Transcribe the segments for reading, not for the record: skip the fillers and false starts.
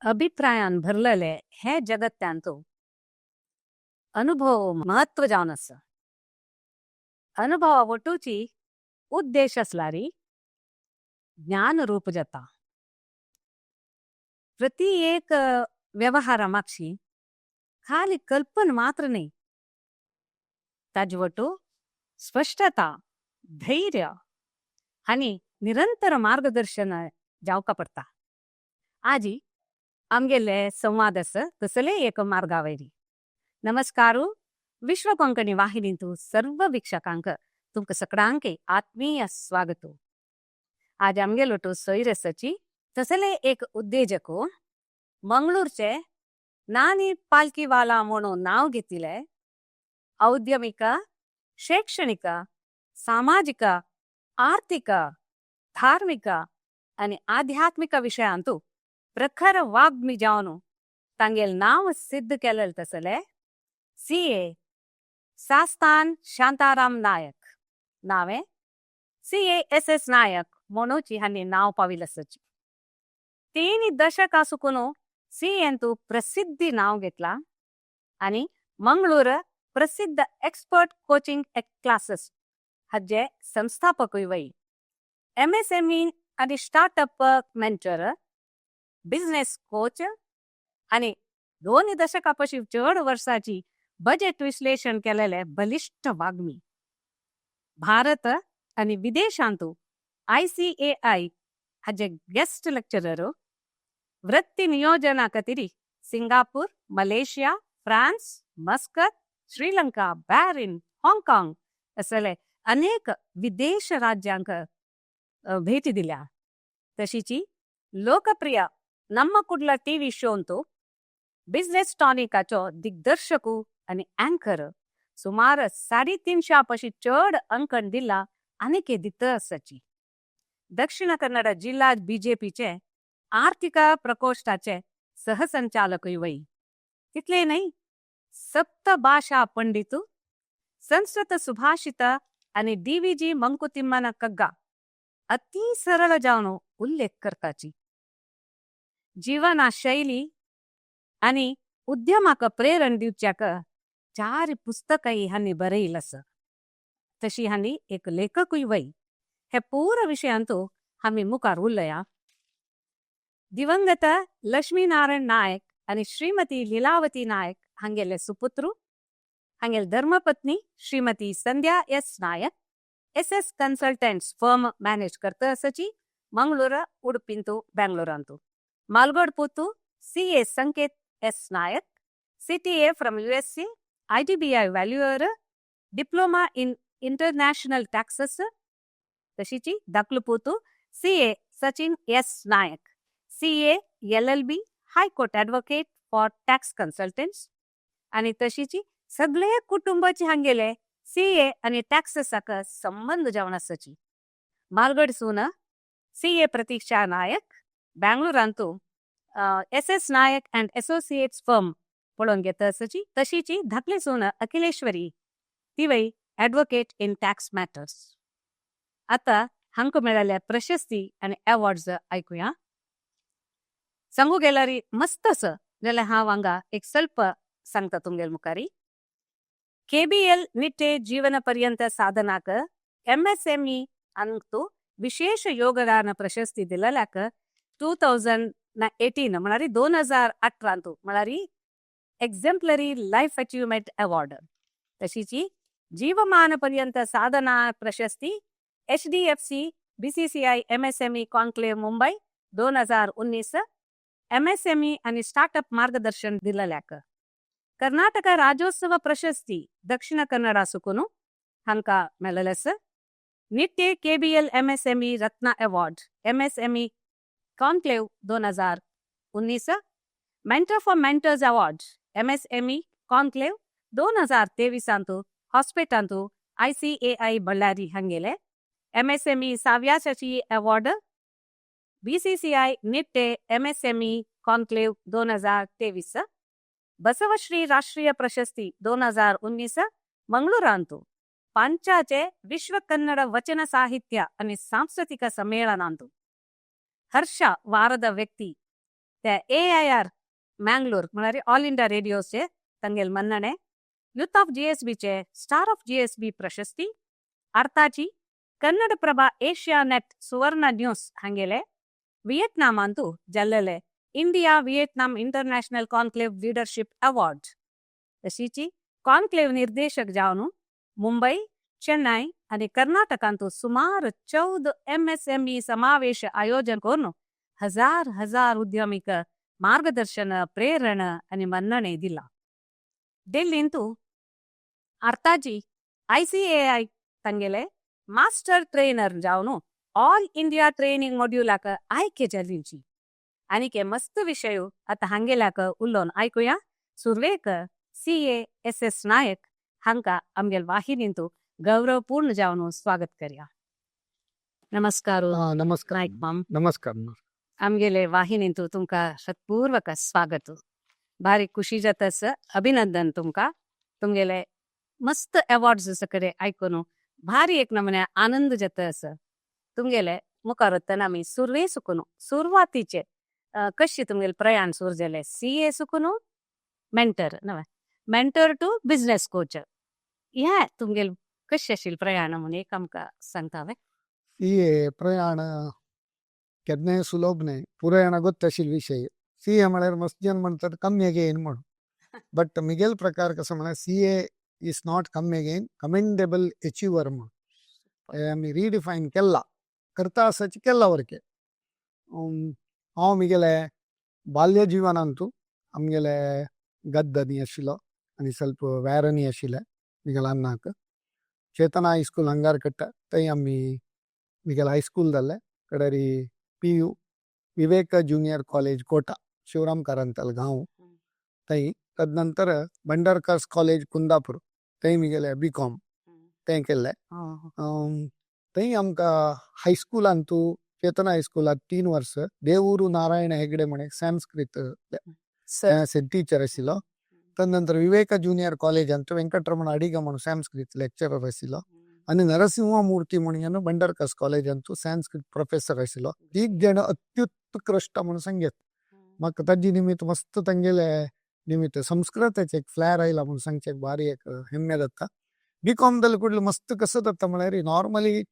अभिप्रायान भरलेले हे जगत्यांतो अनुभव महत्व जावन आसा. अनुभवा वटूची उद्देश असलारी ज्ञान रूप जाता. प्रति एक व्यवहारा मागशी खाली कल्पन मात्र नाही, ताजवटू स्पष्टता, धैर्य आणि निरंतर मार्गदर्शन जावका पडता. आजी आमगेले संवाद तसले एक मार्गावैरी. नमस्कारू. विश्व कोंकणी वाहिनींतू सर्व वीक्षकांक तुमका सगळ्यांके आत्मीय स्वागत. आज आमगेलोटू सोयरसची तसले एक उद्देजको मंगळूरचे नानी पालकीवाला म्हणून नाव घेतिले औद्यमिक, शैक्षणिक, सामाजिक, आर्थिक, धार्मिक आणि आध्यात्मिक विषयांतू प्रखर वाग्मी जावनु तांगेल नाव सिद्ध केलेल तसले CA सास्तान शांताराम नायक. नावे CA SS नायक म्हणूची हानी नाव पाविलसची. 3 दशक आसुकुनो CA प्रसिद्धी नाव घेतला आणि मंगळूर प्रसिद्ध एक्सपर्ट कोचिंग क्लासेस हाजे संस्थापकूय वय. MSME आणि स्टार्टअप मेंटर, बिझनेस कोच आणि 2 दशकापासून चड वर्षाची बजेट विश्लेषण केलेले बलिष्ठ वाग्मी. भारत आणि विदेशांतू ICAI हाजे गेस्ट लेक्चरर, वृत्ती नियोजना खातीर Singapore, Malaysia, France, Muscat, Sri Lanka, Bahrain, हाँगकाँग असले अनेक विदेश राज्यांक भेटी दिल्या. तशीची लोकप्रिय ನಮ್ಮ ಕುಡ್ಲ TV ಶೋಂತು बिझनेस टॉनिकाचो दिग्दर्शकू आणि अँकर सुमार 350 चड अंकन दिला अनेके दित आसाची. दक्षिण कन्नड जिल्हा BJPचे आर्थिक प्रकोष्ठाचे सहसंचालकूय वय. तितले नाही, 7 भाषा पंडितू, संस्कृत सुभाषित आणि DVG मंकुतिಮ್ಮನ कग्गा अति सरळ जावन उल्लेख करताची. जीवना शैली आणि उद्यमाक प्रेरण दिवच्याक 4 पुस्तकही हानी बरयलस. तशी हानी एक लेखकूय वय. हे पूर विषयांतू आम्ही मुखार उरलया. दिवंगत लक्ष्मीनारायण नायक आणि श्रीमती लीलावती नायक हांगेले सुपुत्रू, हांगेल धर्मपत्नी Shrimati Sandhya S Nayak SS consultants firm manage करता असची मंगळूर, उडुपिंतू, बेंगळूरांतू. मालगोड पोतू CA Sanket S Nayak, CTA from USC, ITBI valuer, diploma in international taxes. तशीची दाखलपोतू CA Sachin S Nayak, CA LLB high court advocate for tax consultants. आणि तशीची सगळे कुटुंबाची हांगेले CA आणि टॅक्सेसाक संबंध जावन आसाची. मालगड सून CA प्रतीक्षा नायक, बेंगळूरांतू SS Nayak and associates firm पळोवन घेता आसाची. तशीची धाकली सून अखिलेश्वरी तिवय ॲडव्होकेट इन टॅक्स मॅटर्स. आता हांक मेळाल्या प्रशस्ती आणि अवॉर्ड्स ऐकूया. सांगू गेल्यारी मस्त जाल्यार हांव हांगा एक ಸ್ವಲ್ಪ सांगता तुमगेल मुखारी. KBL निट्टे जीवन पर्यंत साधनाक MSME अंतू विशेष योगदान प्रशस्ती दिलेल्याक 2018 म्हळ्यार 2018 म्हळ्यार एक्झेम्पलरी लाईफ अचीवमेंट अवॉर्ड. तशीची जीवमान पर्यंत साधना प्रशस्ती HDFC BCCI MSME conclave Mumbai 2019 MSME आणि स्टार्टअप मार्गदर्शन दिलेल्याक. कर्नाटक राज्योत्सव प्रशस्ती दक्षिण कन्नड सुकुनु हांका मेळलस. निट्टे KBL MSME रत्न award MSME conclave 2019, mentor for mentors award MSME conclave 2023 हॉस्पिटांतू ICAI बಳ್ಳारी हांगेले. MSME साव्यासाची award BCCI Nitte MSME conclave 2023. Basavashree राष्ट्रीय प्रशस्ती 2019 मंगळूरांतू पांचाचे विश्व कन्नಡ वचन ಸಾಹಿತ್ಯ आणि सांस्कृतिक ಸಮ್ಮೇಳನಾಂತು. ಹರ್ಷ ವಾರದ ವ್ಯಕ್ತಿ त्या AIR मँगलोर म्हळ्यार ऑल इंडिया रेडिओचे तांगेल मन्नणे यूथ ऑफ GSBचे स्टार ऑफ GSB प्रशस्ती ಅರ್ಥಾಚಿ Kannada Prabha Asianet Suvarna news ಹಂಗೆಲೆ ವಿಯೆಟ್ನಾಂ ಜಲ್ಲೆಲೆ India Vietnam international conclave leadership award तशीची कॉन्क्लेव्ह निर्देशक जावन मुंबई चेन्नई आणि कर्नाटकांतू सुमार 14 MSME समावेश आयोजन करून हजार उद्यमीक मार्गदर्शन प्रेरणा आणि मन्नणे दिला. दिल्लींतू अर्थाची ICAI ತಂಗೆಲೆ ಮಾಸ್ಟರ್ ಟ್ರೈನರ್ ಜಾವನು ಆಲ್ ಇಂಡಿಯಾ ಟ್ರೈನಿಂಗ್ ಮೊಡ್ಯೂಲಾಕ ಆಯ್ಕೆ ಜಲ್ಲಿಂಚಿ ಅನಿಕೆ ಮಸ್ತ್ ವಿಷಯ ಅತ್ತ ಹಂಗೆಲಾಕ ಉಲ್ಲೋನ್ ಆಯ್ಕುಯಾ ಸುರ್ವೇಕ CA SS नायक हांका आमगेल वाहिनींतू गौरवपूर्ण जावनु स्वागत करया. नमस्कार नमस्कार नायक माम. नमस्कार आमगेले वाहिनींतू तुमका सत्पूर्वक स्वागत. भारी खुशी जातस. अभिनंदन तुमका. तुमगेले मस्त अवॉर्ड्स सकरे ऐकून भारी एक नमने आनंद जातस. तुमगेले मुखारत्तन आम्ही सुरवे सुकून सुरुवातीचे कशी तुमगेले प्रयाण सुरू जाले CA सुकून मेंटर नव्हे मेंटर टू बिझनेस कोच ह्या तुमगेल कशी आशिल प्रयाण म्हणून एक आमका सांगतावे. CA प्रयाण केदने सुलभ नाही पुरायण ಗೊತ್ತशील विषय. CA म्हळ्यार मस्त जन म्हणतात कमी अगेन म्हणून बट मिगेल प्रकार कसं म्हणा CA इज नॉट कमी अगेन कमेंडेबल अचीवर म्हणून आम्ही रिडिफाईन केला करता असाची केला वरके. हांव मिगेले बाल्य जिवनांतू आमगेले गद्दनी आशिल्लो आनी ಸ್ವಲ್ಪ व्यारनी आशिल्ले मिगेल अन्नाक. चेतना हायस्कूल हंगार कट्टा थंय आमी मिगेल हायस्कूल जाल्ले कडेरी PU विवेक जूनियर कॉलेज कोटा शिवराम कारंतल गांव थंय. तदनंतर भंडारकर्स कॉलेज कुंदापूर थंय मिगेले BCom थंय केल्ले. थंय आमकां हायस्कुलांतू चेतना हायस्कुलांत 3 वर्स देवूरू नारायण हेगडे म्हण एक संस्कृत टीचर आशिल्लो. तदनंतर विवेक जूनियर कॉलेजांत वेंकटरमण अडिग म्हणून संस्कृत लेक्चरर आशिल्लो आनी नरसिंह मूर्ती म्हणून भंडारकर्स कॉलेजांतू संस्कृत प्रोफेसर आशिल्लो. तीग जण अत्युत्कृष्ट म्हणून सांगेत. म्हाका ताजे निमित्त मस्त तांगेले निमित्त संस्कृताचे एक फ्लॅर आयला म्हणून सांगचे भारी एक हेम्मे जाता. BCom जाले कुडले मस्त कसं जाता म्हळ्यार नॉर्मली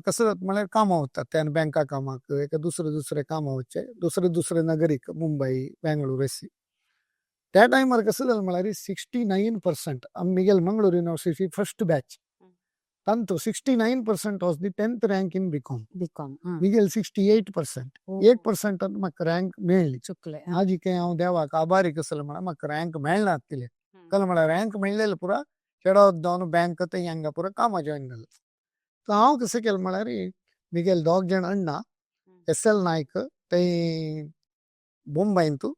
कसं जाता म्हळ्यार कामां वतात त्यान बँका कामाक एक दुसरे कामां वचचे दुसरे नगरीक मुंबई बेंगळूर अशी. त्या टायमार कसं जालें म्हळ्यार 69% आमी मिगेल मंगळूर युनिवर्सिटी फर्स्ट बॅच तांतू 69% was the 10th rank in BCom. मिगेल 68%. 1% म्हाका रँक मेळ्ळी. चुकले हाजी काही हांव देवाक आभारी कसलो म्हळ्यार म्हाका रँक मेळनात तिले कल म्हळ्यार रँक मेळ्ळेले पुरा चेडोत जावन बँक थंय हांगा पुरा कामां जॉयन जालें. सो हांव कशें केलें म्हळ्यार मिगेल 2 जण अण्णा SL नायक थंय मुंबईंतू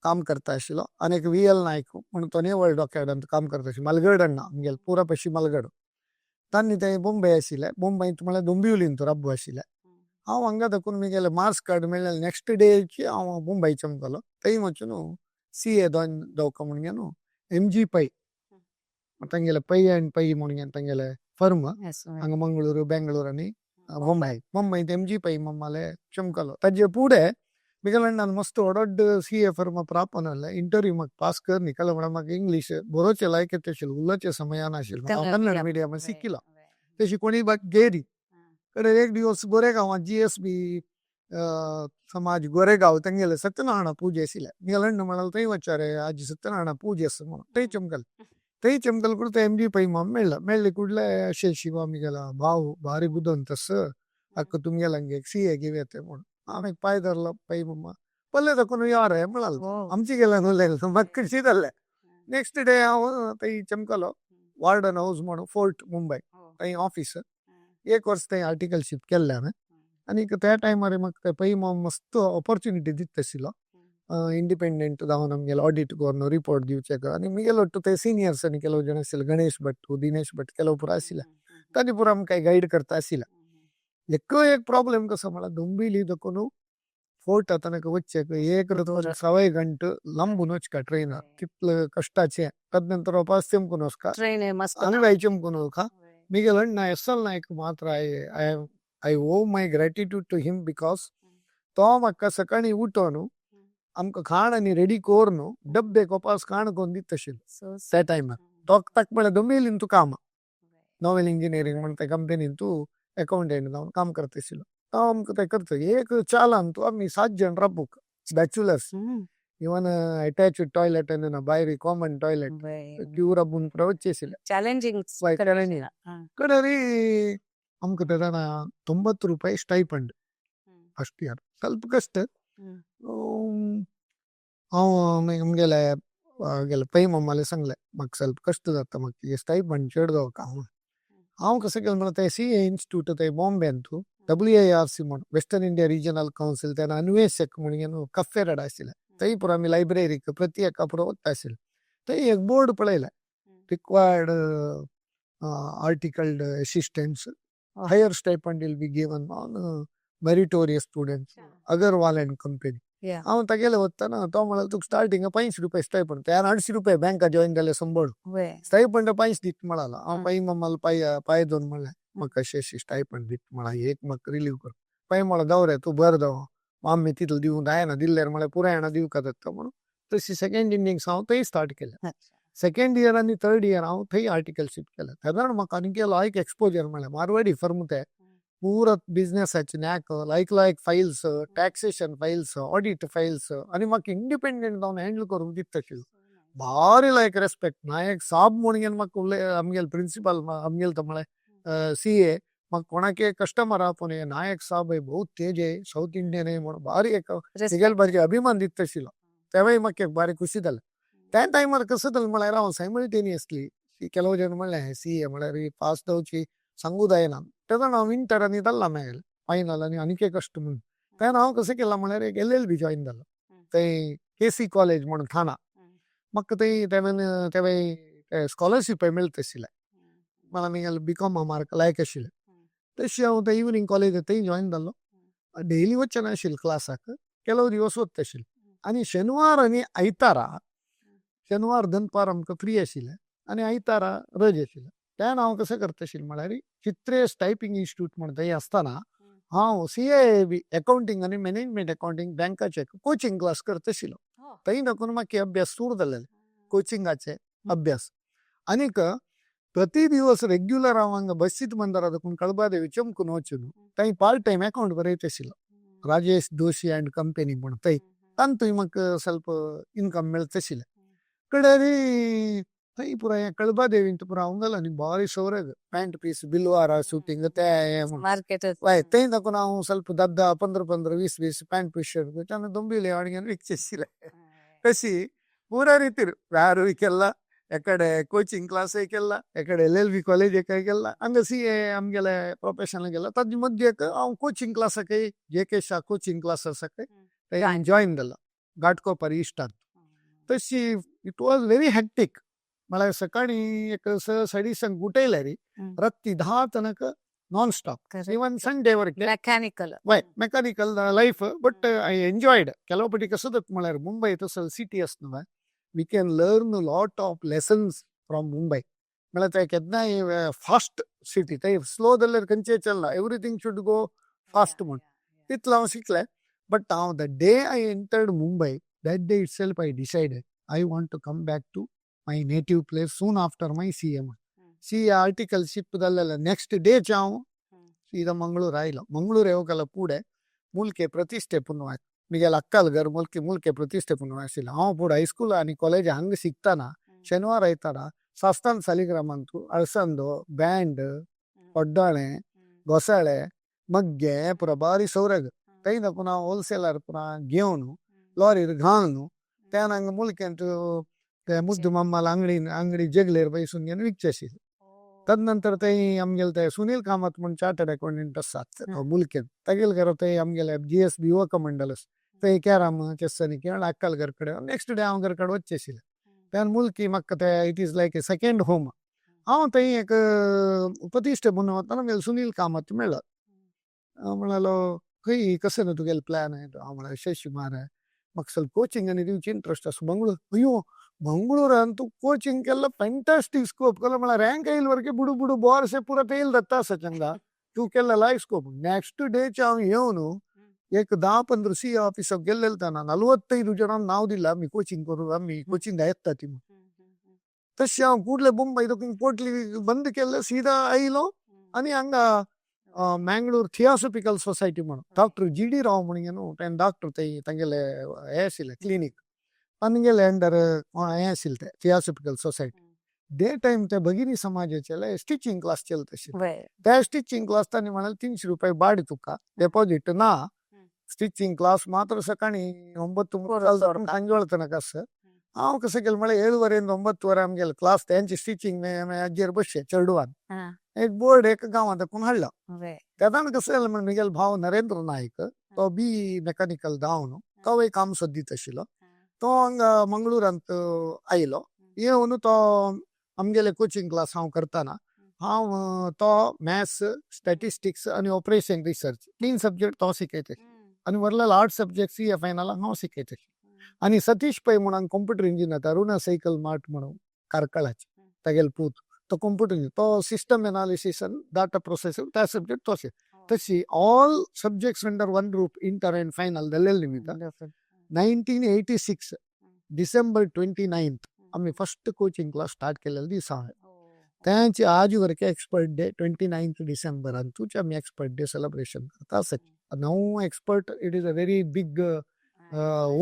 काम करता आशिल्लो आनी एक VL नायक म्हणून तो नेवल डॉकयार्डांत काम करता आशिल्लो. मलगड अण्णा आमगेल पुरा पयशी मलगड तांणी थंय मुंबय आशिल्ले. मुंबईंत म्हळ्यार डोंबिवलींत रब्बू आशिल्ले. हांव हांगा देखून मिगेले मार्क्स कार्ड मेळ्ळेले नेक्स्ट डेची हांव मुंबय चमकलो. थंय वचून CA दोवका म्हणून MG पै तांगेले पै अँड पै म्हणून तांगेले फर्म हांगा मंगळूर बेंगळूर आनी मुंबईत MG पै मम्माले चमकलो. ताजे फुडें मिगेल अण्णान मस्त व्हडोड CA फर्म प्रापन आहले. इंटरव्यू म्हाका पास कर न्ही केलो म्हळ्यार म्हाका इंग्लीश बरोवचे लायकेत आशिल्लो उलोवचे समय नाशिल्लो. हांव कन्नड मिडियमांत शिकिलो तशी कोणी गेरी कडेन एक दिवस गोरेगांवांत GSB समाज गोरेगांव तांगेले सत्यनारायण पूजे आशिल्ले. मिगेल अण्णा म्हणालो थंय वचारे आज सत्यनारायण पूजे आसा म्हणून थंय चमकल कुठे ते MG पै मम्मा मेळ्ळे कुडले अशें शिवा मिगेला भाव भारी बुदंत अक्क तुमगेला एक CA गिवेते म्हणून हांवें पांय धरलो पै मम्मा पल्ले दाखोवन यार म्हणालो आमची गेला न्हू म्हाका खुशी जाल्ले. नेक्स्ट डे हांव थंय चमकलो वार्डन हाऊस म्हणून फोर्ट मुंबय थंय ऑफिस 1 वर्स थंय आर्टिकलशीप केल्लें हांवें. आनी त्या टायमार म्हाका पै मम्मा मस्त ऑपॉर्च्युनिटी दिता आशिल्लो इंडिपेंडंट जावन आमगेलो ऑडिट करून रिपोर्ट दिवचे आनी मिगेलो ते सिनियर्स आनी केलो जण आशिल्ले गणेश भट दिनेश भट केलो पुरो आशिल्ले तांणी पुरो आमकां गायड करता आशिल्ले. एक प्रॉब्लेम कसो म्हळ्यार डोंबिवली देखून फोर्ट आतां वच्चे 1.5 गंटे लांबून वचका ट्रेन कितले कष्टाचे. तदनंतर वापस चमकून वचका हांगा चमकून वचका. मिगेल अण्णा SL नायक मात्र I owe my gratitude to him because तो म्हाका सकाळी उठोन आमकां खाण आनी रेडी कोर न्हू डब्बे कोपास खाण कोरून दिता तशें त्या टायमार तो ताका म्हळ्यार दोंबिवलीन तूं काम नॉवेल इंजिनियरींग म्हण त्या कंपनीन तूं अकाउंटंट जावन काम करता आशिल्लो तो आमकां ते करता एक चालान तूं आमी 7 जण राबूंक बॅचुलर्स इवन अटॅच टॉयलेट आनी भायर कॉमन टॉयलेट क्यू राबून पुरो वच्चे आशिल्ले ಚಾಲೆಂಜಿಂಗ್ challenging. ಕಡೆರಿ ಆಮ್ಕ ತದನ 90 ರೂಪಾಯಿ ಸ್ಟೈಪಂಡ್ ಫಸ್ಟ್ ಇಯರ್ ಸ್ವಲ್ಪ ಕಷ್ಟ हांव आमगेले गेले पै मम्माले सांगले म्हाका ಸ್ವಲ್ಪ कष्ट जाता म्हाका स्टायपंड चड जावका हांव कशें केलें म्हणल्यार ते CA इन्स्टिट्यूट थंय बॉम्बेन तूं WIRC म्हण वेस्टर्न इंडिया रिजनल कावन्सील तेन्ना अन्वेषक म्हणून कफे रेड आशिल्ले थंय पुरो आमी लायब्ररीक प्रति एका पुरो वता आशिल्ले थंय एक बोर्ड पळयलें required articled assistants higher stipend will be given on meritorious students Agarwal and company हांव तागेले वतना तो म्हळ्यार तुका स्टार्टींग 5 रुपया स्टायपंड त्यार 800 रुपया बँका जॉईन जाले 100 स्टायपंड 5 दित म्हणाला हांव पै मम्माला पाय दोन म्हणलें म्हाका अशें अशें स्टायपंड दित म्हळा एक म्हाका रिलीव कर पै म्हळ्यार दवरे तूं बरें दवर आमी तितलो दिवं जायना दिल्ल्यार म्हळ्यार पुराय जाणां दिवका जाता म्हणून तशी सेकंड इनिंग्स हांव थंय स्टार्ट केलें सेकंड इयर आनी थर्ड इयर हांव थंय आर्टिकलशीप केलें तेन्ना म्हाका आनी केलो एक एक्सपोजर म्हळ्यार मारवाडी फर्म ते पूरा बिझनेसाचे नॅक लायक files taxation files audit files आनी म्हाका इंडिपेंडंट जावन हँडल करूंक दिता आशिल्लो भारी लायक रेस्पेक्ट नायक साब म्हणून म्हाका उलय आमगेले प्रिंसिपल आमगेले तो म्हळ्यार CA म्हाका कोणाके कस्टमर आपोवन नायक साब बहुत तेज आहे साऊथ इंडियन आहे म्हणून भारी एक तेगेले बारीक अभिमान दिता आशिल्लो तेव्हाय म्हाका एक भारी खुशी जालें त्या टायमार कसं जालें म्हळ्यार हांव सायमल्टेनियसली ಕೆಲವು ಜನ म्हणलें CA म्हळ्यार पास जावची सांगू जायना तेन्ना हांव इंटर आनी जाल्ला मेळ्ळें फायनल आनी आनीक कश्ट म्हणून तेन्ना हांव कशें केलां म्हळ्यार एक LLB जॉईन जालो थंय KC कॉलेज म्हणून थाना म्हाका थंय तेव्हा स्कॉलरशीप मेळटा आशिल्लें मला आमगेले BCom मार्क लायक आशिल्ले तशी हांव थंय इवनिंग कॉलेज थंय जॉईन जालो डेली वच्चे नाशिल्ले क्लासाक ಕೆಲವು दिवस वता आशिल्ले आनी शेनवार आनी आयतारा शेनवार दनपार आमकां फ्री आशिल्लें आनी आयतारा रज आशिल्लें तेन्ना हांव कशें करता आशिल्लें म्हळ्यार चित्रेस टायपिंग इन्स्टिट्यूट म्हण थंय आसतना हांव CA अकाउंटिंग आनी मॅनेजमेंट अकाउंटिंग बँकाचे कोचिंग क्लास करता आशिल्लो थंय दाखोवन म्हाका अभ्यास सुरू जालेले कोचिंगाचे अभ्यास आनीक प्रति दिवस रेग्युलर हांव हांगा बसीत बंदरा देखून कळबादेवी चमकून वचून थंय पार्ट टायम अकाउंट बरयता आशिल्लो राजेश दोशी अँड कंपनी म्हण थंय तातूंय म्हाका ಸ್ವಲ್ಪ इनकम मेळटा आशिल्लें कडेरी थंय पुरो हें कळबादेवींत पुरो हांव गेलो न्ही भारी सौरग पॅन्ट पीस बिलवारा शूटिंग ते ಮಾರ್ಕೆಟ್ थंय दाखोवन हांव ಸ್ವಲ್ಪ 10 15 20 पॅन्ट पीस शर्ट तेन्ना दोंबिवली वाडग्यान विकचे आशिल्ले तशी पुरा रितीर ಯಾರು केला ಎಕಡೆ ಕೋಚಿಂಗ್ ಕ್ಲಾಸ್ केला ಎಕಡೆ LLB कॉलेज केला ಹಂಗ CA आमगेले प्रोफेशनल गेला ताजे मध्येक हांव कोचिंग क्लासाक JK शाह कोचिंग क्लासाक थंय हांवें जॉईन जालो घाटकोपर इश्टांत तशी इट वॉज व्हेरी हॅक्टीक म्हळ्यार सकाळी एक 6:30 उठयले रे रात्री 10 तनक नॉन स्टॉप इवन संडे वरके mechanical mechanical life but I enjoyed ಕೆಲವು ಪಟಿ कसं जाता म्हळ्यार मुंबई तसं सिटी आसा न्हू we can learn lot of lessons from Mumbai म्हळ्यार ते केन्नाय फास्ट सिटी थंय स्लो जाल्यार खंयचेय चलना एवरीथींग शूड गो फास्ट म्हूण तितलो हांव शिकलें बट हांव the day I entered Mumbai that day itself I decided I want to come back to my native place soon after my CA ಆರ್ಟಿಕಲ್ಶಿಪ್ ದಲ್ಲೆಲ್ಲ ನೆಕ್ಸ್ಟ್ ಡೇ ಹಾವು ಸೀದಾ ಮಂಗಳೂರು ಆಯ್ಲ ಮಂಗಳೂರು ಹೋಗಲ್ಲ ಪೂಡೆ ಮುಲ್ಕೆ ಪ್ರತಿಷ್ಠೆ ಪುಣ್ಯವಾಯ್ತು ಮಿಗೆಲ್ಲ ಅಕ್ಕಲ್ಗರ್ ಮುಲ್ಕೆ ಪ್ರತಿಷ್ಠೆ ಪುಣ್ಯವಾಯಿಸಿಲ್ಲ ಹಾವು ಪೂಡ ಹೈಸ್ಕೂಲ್ ಆನಿ ಕಾಲೇಜ್ ಹಂಗೆ ಸಿಗ್ತಾನ ಶನಿವಾರ ಆಯ್ತಾರ ಸಸ್ತಾನ್ ಸಾಲಿಗ್ರಾಮ ಅಂತೂ ಅಳಸಂದು ಬ್ಯಾಂಡ್ ಒಡ್ಡಾಣೆ ಗೊಸಳೆ ಮಗ್ಗೆ ಪುರ ಬಾರಿ ಸೌರಗ್ ತೈದ ಪುನಃ ಹೋಲ್ಸೇಲರ್ ಪುರ घेवನು लॉरीर घालनु त्यान हंगा मुलके ಅಂತೂ मुद्दू मम्माला अंगडी जगलेर बैसून घेऊन विकचे आशिल्ले तदनंतर थंय आमगेले ते सुनील कामत म्हणून चार्टर्ड अकाउंटंट आसात मुलकेन तागेले घरा थंय आमगेले GSB युवक मंडल आसा थंय कॅरम चेस आनी खेळ अक्कलगर कडेन नेक्स्ट डे हांव घरा कडेन वच्चे आशिल्ले त्यान मुलकी म्हाका ते it is like A second home हांव थंय एक प्रतिश्ठे म्हणून वतना आमगेले सुनील कामत मेळ्ळो हांव म्हणालो खंय कशें न्हू तुगेले प्लॅन हांव म्हळ्यार अशें मारे म्हाका ಸ್ವಲ್ಪ ಕೋಚಿಂಗ್ आनी दिवची इंट्रस्ट आसा अयो मंगळूरान तू कोचिंग केलं फॅन्टास्टिक स्कोप केलं मला रँक येईल वरके बुडू बुडू बोरसे पुरा येईल दत्ता सचंगा तू केलं लायक स्कोप नेक्स्ट डे हांव येवन एक 10-15 सी ऑफिस गेलेलं त्यांना 45 जणांना नाव दिलं आम्ही कोचिंग करू आम्ही कोचिंग येतात ती तशी हांव कुठले मुंबई पोटली बंद केलं सीधा आयलो आणि हंगा ಮ್ಯಾಂಗ್ಳೂರ್ ಥಿಯಾಸಫಿಕಲ್ ಸೊಸೈಟಿ म्हणून ಡಾಕ್ಟರ್ ಜಿ.ಡಿ. ರಾವ್ म्हणून तें डॉक्टर तेंगेले हे आशिल्ले क्लिनिक तांगेले अंडर हे आशिल्ले थियासफिकल सोसायटी डे टाइम ते भगिनी समाजाचे स्टिचिंग क्लास केले तशे त्या स्टिचिंग क्लास तांणी म्हणाले 300 रुपये बाडी तुका डेपॉझिट ना स्टिचिंग क्लास मात्र सकाळी 9 सांजे तनक आसा हांव कशें केलें म्हळ्यार 7:30 9 आमगेले क्लास तेंचे स्टिचिंग हाजेर बसचे चेडवान एक बोर्ड एक गांवांत दाखोवन हाडला तेदान कसं जालें म्हण म्हगेलो भाव नरेंद्र नायक तो बी मेकॅनिकल जावन तो काम सोदीत आशिल्लो तो हांगा मंगळूरांत आयलो येवन तो आमगेले कोचिंग क्लास हांव करताना हांव तो मॅथ्स स्टॅटिस्टिक्स आनी ऑपरेशन रिसर्च 3 सब्जेक्ट तो शिकयता आनी वरले 8 सब्जेक्ट सी ए फायनलाक हांव शिकयता आनी सतीश पै म्हणून computer engineer Aruna cycle mart म्हणून कारकळाचे तेगेले पूत तो कंप्युटर तो सिस्टम एनालिसिस आनी डाटा प्रोसेसिंग त्या सब्जेक्ट तोशे तशी all subjects under one roof inter end final जाल्ले निमित्त 1986 डिसेंबर 29 आम्ही फर्स्ट कोचिंग क्लास स्टार्ट केलेले दिसा त्यांची आज वरके एक्सपर्ट डे 29 डिसेंबर अंतूच आम्ही एक्सपर्ट डे सेलिब्रेशन करता आसत नो expert it is a very big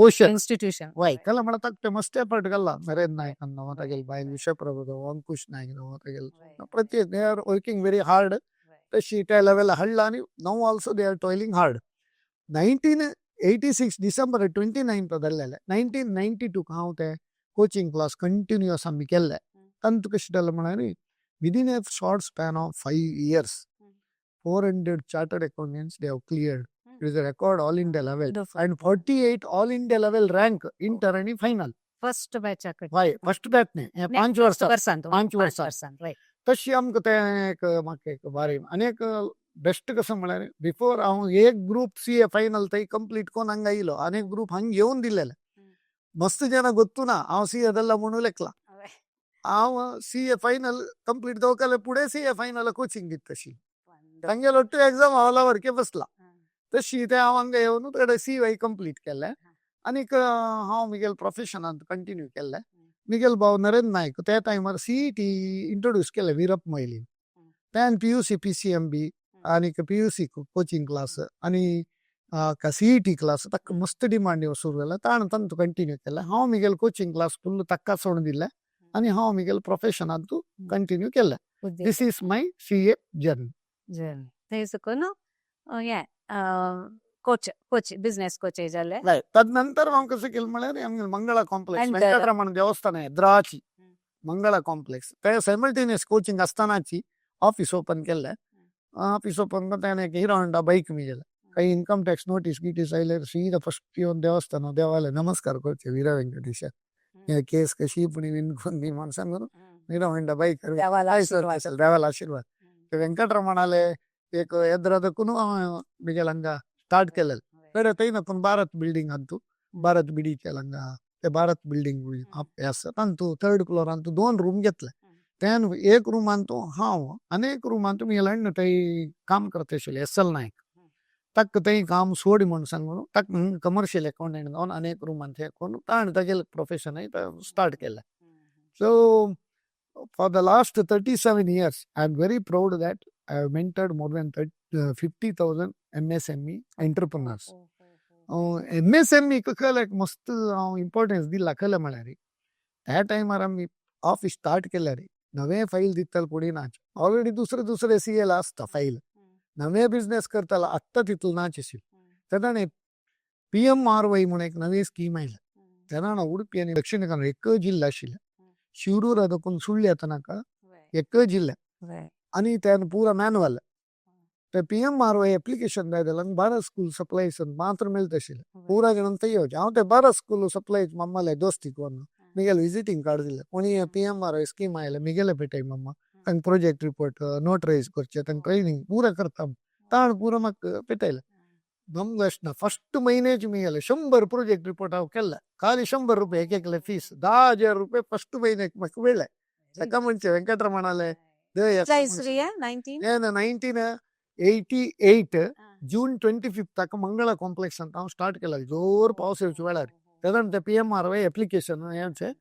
ocean institution वय कला म्हणतात ते मस्त एफर्ट घालला नरेंद्र नायक तेगेल बायल विषय प्रबोधक अंकुश नायक तेगेल प्रत्येक they are working very hard तशी त्या लेवल हाडला आणि नाव also they are toiling hard 1986 December 29 जाल्लेले 1992 हांव ते कोचिंग क्लास कंटिन्युअस आम्ही केल्ले तांत कशें जालें म्हळ्यार within A short span of 5 years 400 chartered accountants they have cleared it is a record all India level and 48 all India level rank inter आणि final first batch वय फर्स्ट बॅच ने 5 वर्सां वर्सांत 5 वर्सां तशी आमकां ते म्हाका एक बारी आनीक बेस्ट कसं म्हळ्यार बिफोर हांव एक ग्रुप सी ए फायनल थंय कंप्लीट कोन्न हांगा आयलो आनी एक ग्रुप हांगा घेवन दिलेले मस्त जन ಗೊತ್ತು ना हांव सी एदल्ला म्हणून लेखला हांव सी ए फायनल कंप्लीट जावपाक फुडें सी ए फायनल कोचिंग दिता तशी तांगेलो टू एग्जाम हांव वरके बसला तशी ते हांव हांगा येवन थोडे सी वाय कंप्लीट केले आनीक हांव म्हगेल प्रोफेशनांत कंटिन्यू केल्लें म्हगेल भाव नरेंद्र नायक त्या टायमार सीईटी इंट्रोड्यूस केले वीरप मोयली त्यान PUC PCMB आनीक PUC कोचिंग क्लास आनी सीईटी क्लास ताका मस्त डिमांड येवं सुरू जाला ताण तंत कंटिन्यू केलें हांव म्हगेल कोचिंग क्लास फुल्ल ताका सोडून दिलें आनी हांव म्हगेल प्रोफेशनांत कंटिन्यू केलें दिस इज माय CA जर्नी थंयसकून हे कोच कोच बिझनेस कोच जाले तदनंतर हांव कशें केलें म्हळ्यार आमगे मंगळा कॉम्प्लेक्स वेंकटरमण देवस्थान आहे द्राची मंगळा कॉम्प्लेक्स ते सायमल्टेनियस कोचिंग आसतनाची ऑफिस ओपन केल्लें ऑफिस ओपन करता एक हिरो होंडा बाईक मेळ्ळें काही इन्कम टॅक्स नोटीस गिटीस आयल्यार सीदा फर्स्ट येवन देवस्थान देवाले नमस्कार करचे वीरा व्यंकटेश केस कशी पुणी विणकोन दी माणसां करून हिरो होंडा बाईक देवाला आशीर्वाद ते वेंकटरमणाले एक ಎದುರದಕ್ಕೂ ಮಿಗೆಲ್ ಹಂಗ ಸ್ಟಾರ್ಟ್ ಕೇಳಲ್ ಬೇರೆ ತೈನಕ್ಕೊಂದು ಭಾರತ್ ಬಿಲ್ಡಿಂಗ್ ಅಂತೂ ಭಾರತ್ ಬಿಡಿಕೆಲ್ ಹಂಗ ते भारत बिल्डिंग असं तांतू 3rd फ्लोर अंतू 2 रूम घेतले त्यान एक रूम अंतू हांव अनेक रूम अंतू मी लंड थंय काम करता आशिल्ले SL नायक ताका थंय काम सोड म्हणून सांगून ताका कमर्शियल अकाउंटंट जावन अनेक रूमान थंय करून ताणें तागेलें प्रोफेशन स्टार्ट केलें so for the last 37 years I am very proud that I have mentored more than 50,000 MSME entrepreneurs. MSME एक मस्त हांव इम्पॉर्टन्स दिला खलें म्हळ्यार त्या टायमार आमी ऑफिस स्टार्ट केल्यार नवे फाईल दितले पुढे नाच ऑलरेडी दुसरे CA ला आसता फाईल नवे बिझनेस करताला आत्ता तितलो नाच आशिल्लो तेन्ना PMRY म्हणून एक नवी स्कीम आयल्या तेन्ना उडपी आनी दक्षिण कन्नड एकच जिल्लो आशिल्लो शिरूर ಅದಕ್ಕೊಂದು ಸುಳ್ಳು ತನಕ एक जिल्ले आणि त्यानं पूरा मॅन्युअल ते PMRY application दायदला Bharat school supplies मात्र मिळत आशिल्ले पूरा जण ते येवचे हांव ते भारत स्कूल सप्लाईज मम्माले दोस्तीक व्हरून मिगेल विजिटींग कार्ड दिले कोणी PMRY स्कीम आयले मिगेले पेटाय मम्मा तांकां प्रोजेक्ट रिपोर्ट नोटरायज करचे तांकां ट्रेनिंग पूरा करता ताण पूरा म्हाका पेटयले नमगेश फर्स्ट म्हयन्याचे मिगेले 100 प्रोजेक्ट रिपोर्ट हांव केल्ले खाली 100 रुपये एक एकले फीस 10,000 रुपये फर्स्ट म्हयन्याक म्हाका मेळ्ळे ताका म्हणचे वेंकटरमणाले 1988 जून 25 तक मंगला कॉम्प्लेक्स ಅಂತ ನಾವು ಸ್ಟಾರ್ಟ್ केला जोर पावस येवचे वेळार तेदन ते PMRY एप्लिकेशन यांचे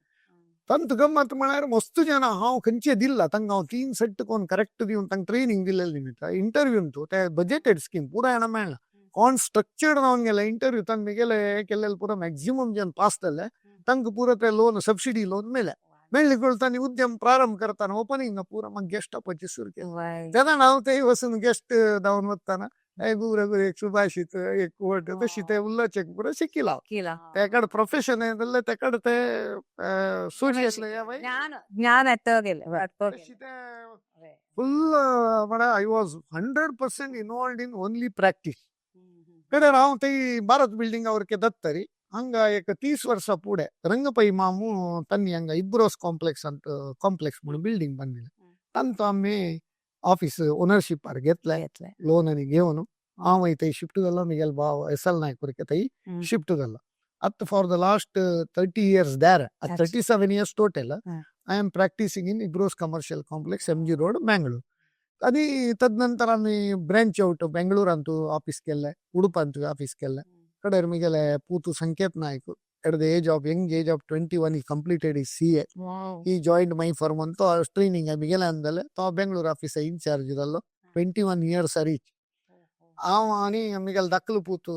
तंत गम्मत म्हळ्यार मस्त जन हांव खंयचे दिल्ला तांकां हांव 3 सेट कोण करेक्ट दिवन तांकां ट्रेनिंग दिलेली निमित्त इंटरव्यून तूं ते बजेटेड स्कीम पुरा येणा मेळना कोण स्ट्रक्चर्ड जावन गेले इंटरव्यू तांणी गेले केलेले पुरा मॅक्झिमम जन पास जाले तांकां पुरो ते लोन सबसिडी लोन मेळ्ळे कळटा तांणी उद्यम प्रारंभ करताना ओपनिंग पुरा म्हाका गेस्टापाची सुरू केली तेन्ना हांव थंय वचून गेस्ट जावन वताना एक सुभाषित एक कोट तशी ते उल्लचक पुरो शिकिला तेकडे प्रोफेशन जाल्ले तेकडे ते सूट घेतले ज्ञान येतं गेले फुल म्हळ्यार I was 100% involved in only practice कडेन हांव थंय भारत बिल्डिंगा वरके दत्तरी ಹಂಗ ಏಕ 30 ವರ್ಷ ಪೂಡೆ ರಂಗಪೈ ಮಾಮು ತನ್ನಿ ಹಂಗ ಇಬ್ರೋಸ್ ಕಾಂಪ್ಲೆಕ್ಸ್ ಅಂತ ಕಾಂಪ್ಲೆಕ್ಸ್ म्हणून बिल्डिंग बांधलेलं तांतो आम्ही ऑफिस ओनरशिपार घेतलाय लोन आणि घेऊन हांव थंय शिफ्ट जालो मिगेल भाव SL नायक वरके थंय शिफ्ट जालो आता for the last 30 years there 37 years total I am practicing in Ibros commercial complex MG road Bangalore आणि तदनंतर आम्ही ब्रँच आउट बेंगळूरांतू ऑफिस केल्ले उडुपांतू ऑफिस केल्ले कडेर मिगेले पूतू संकेत नायक at the young age of 21 he completed his CA. He joined my firm on to training मिगेले अंदले तो Bengaluru office in-charge जालो 21 years reach हांव आनी मिगेल दाखलो पूतू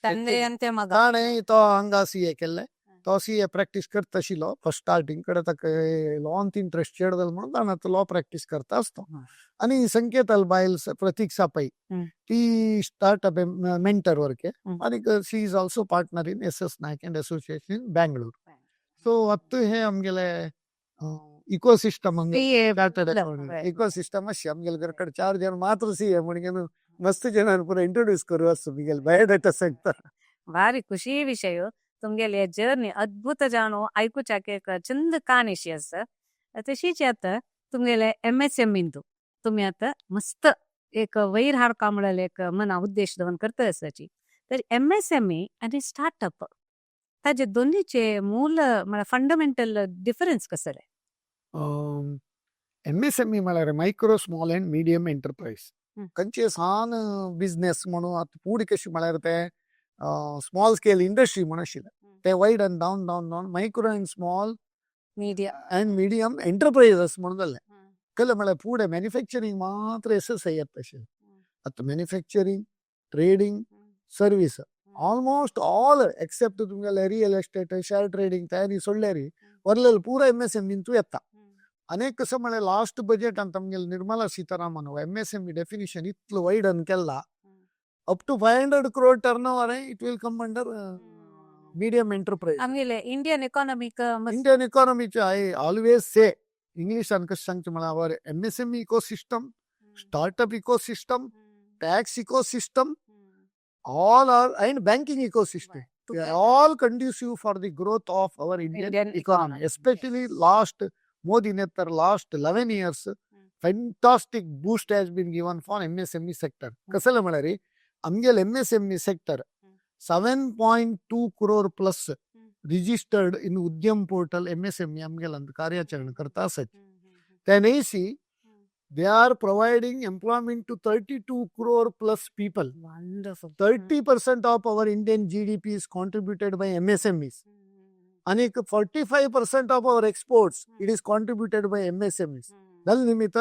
ತಂದೆ ಅಂತೆ ಮಗ ताणे तो हांगा CA केल्ले तो CA प्रॅक्टीस करता आशिल्लो फर्स्ट स्टार्टींग कडे ताका लॉन इंट्रस्ट चड जालो म्हणून ताणें तो लॉ प्रॅक्टीस करता आसतो आणि संकेत अलबायल प्रतीक सापई ती स्टार्टअप मेंटर वरके आणि she is also partner in SS Nayak and association in Bangalore so आता हे आमगेले इकोसिस्टम इकोसिस्टम अशी आमगेले कडे 4 जन मात्र CA म्हणून मस्त जनांना पुरा इंट्रोड्यूस करू असतो मिगेल बायोडाटा सांगता भारी खुशी विषय तुमगेले जर्नी अद्भुत जाणू ऐकूच्याक एक चंद काणीशी आसा तशीच आता तुमगेले MSME इंतू तुम्ही आता मस्त एक वैर हाडका म्हणल्यार एक मना उद्देश दवन करता आसाची तर MSME आणि स्टार्टअप ताजे दोन्हीचे मूल म्हळ्यार फंडामेंटल डिफरन्स कसो रे MSME म्हळ्यार micro small and medium enterprise खंयचे सान बिझनेस म्हणून आतां फूड कशी म्हळ्यार ते स्मॉल स्केल इंडस्ट्री म्हणून आशिल्ले ते wide and down down down micro and small medium enterprises म्हणून जाल्ले कळ्ळें म्हळ्यार फूड मॅन्युफॅक्चरींग मात्र SSI येता तशें आतां manufacturing trading service almost all except तुमगेले रियल एस्टेट शेअर ट्रेडींग तयारी सोडल्यार वरलेले पुरो MSME तू येता अनेक कसं म्हळ्यार लास्ट बजेट आनी आमगेले निर्मला सीतारामन MSME डेफिनिशन इतलो वायडन केला up to 500 crore turnover it will come under medium enterprise आमगेले Indian economy I always say English and सांगचे म्हळ्यार our MSME ecosystem startup ecosystem tax ecosystem all are and banking ecosystem they are all conducive for the growth of our Indian economy especially last Modi nether last 11 years fantastic boost has been given for MSME sector कसले म्हळ्यार आमगेल MSME sector 7.2 crore plus registered in उद्यम portal MSME आमगेल कार्याचरण करता आसत तेनेसी they are providing employment to 32 crore plus people. Wonderful. 30% of our Indian GDP is contributed by MSMEs आणि 45% of our exports it is contributed by MSMEs दल निमित्त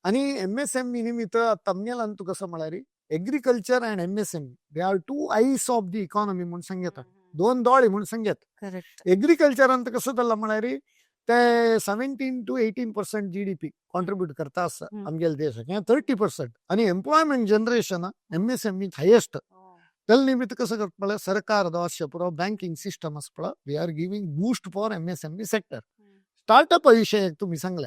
आणि MSME निमित्त thumbnail अंतु कसं म्हळ्यार agriculture and MSME they are 2 ice of the economy म्हणून सांगतात दोन दोळे म्हणून सांगतात एग्रीकल्चर अंत कसं जाल्ला म्हळ्यार ते 17 to 18% GDP कॉन्ट्रिब्यूट करता आसा आमगेल्या देशाक 30% आणि एम्प्लॉयमेंट जनरेशन MSME हायेस्ट दल निमित्त कसं करता म्हळ्यार सरकार अशें पुरो बँकिंग सिस्टम आसा पळय we are giving boost for MSME sector startup विशय तुम्ही सांगले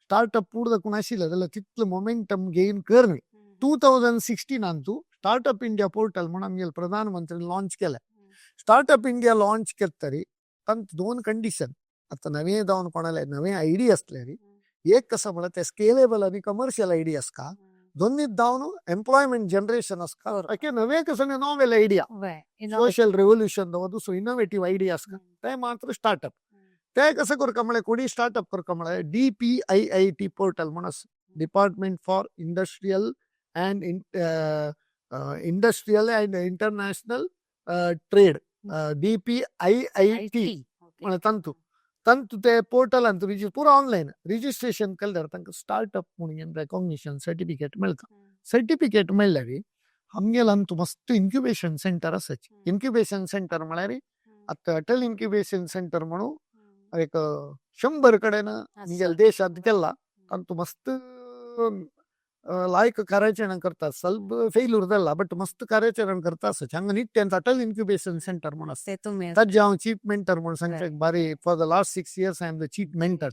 स्टार्टअप पुढे कोण आशिल्ले जाल्यार तितलें मोमेंटम गेन करनी 2016 अंतू स्टार्टअप इंडिया पोर्टल म्हणून आमगेले प्रधानमंत्री लॉन्च केले स्टार्टअप इंडिया लॉन्च केतरी तांत दोन कंडिशन आता नवे जावन कोणाले नवे आयडी असल्यार एक कसं म्हळ्यार ते स्केलेबल आणि कमर्शियल आयडी आसका दोन्ही जावन एम्प्लॉयमेंट जनरेशन आसका अके नवे कसं नॉवेल आयडिया सोशल रेव्होल्युशन दुसरो इनोव्हेटिव्ह आयडिया आसका ते मात्र स्टार्टअप ते कसं करता म्हळ्यार कोणी स्टार्टअप करता म्हळ्यार DPIIT पोर्टल म्हणून department for industrial and industrial and international trade DPIIT म्हण तंतु तंतु ते पोर्टलांत पुरो ऑनलाईन रिजिस्ट्रेशन केल्यार तांकां स्टार्टअप म्हणून रेकॉग्निशन सर्टिफिकेट मेळटा. सर्टिफिकेट मेळ्ळ्यार आमगेल अंतू मस्त इन्क्युबेशन सेंटर आसा. इन्क्युबेशन सेंटर म्हळ्यार आतां अटल इन्क्युबेशन सेंटर म्हणून एक 100 कडेन आमगेल देशांत केला. अंतू मस्त लायक कार्याचरण करता. ಸ್ವಲ್ಪ ಫೇಲ್ಯೂರ್ ಇದಲ್ಲ ಬಟ್ ಮಸ್ತ್ ಕಾರ್ಯಾಚರಣೆ करता असं ಹಂಗ ನಿತ್ಯ ಅಂತ ಅಟಲ್ ಇನ್ಕ್ಯುಬೇಷನ್ ಸೆಂಟರ್ म्हणून ते तुम्ही ताजे हांव चीफ मेंटर म्हणून सांगता बारी for the last 6 years I am the chief mentor.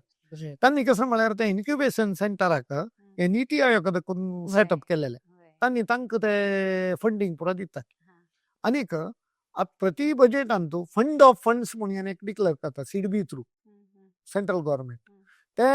तांणी कसं म्हळ्यार ते इन्क्युबेशन सेंटराक हे नीती आयोगाकून सेटअप केलेले. तांणी तांकां ते फंडिंग पुरो दितात. आनीक प्रति बजेटांतू फंड ऑफ फंड्स म्हणून एक डिक्लेअर करता सीडबी थ्रू सेंट्रल गव्हर्नमेंट. ते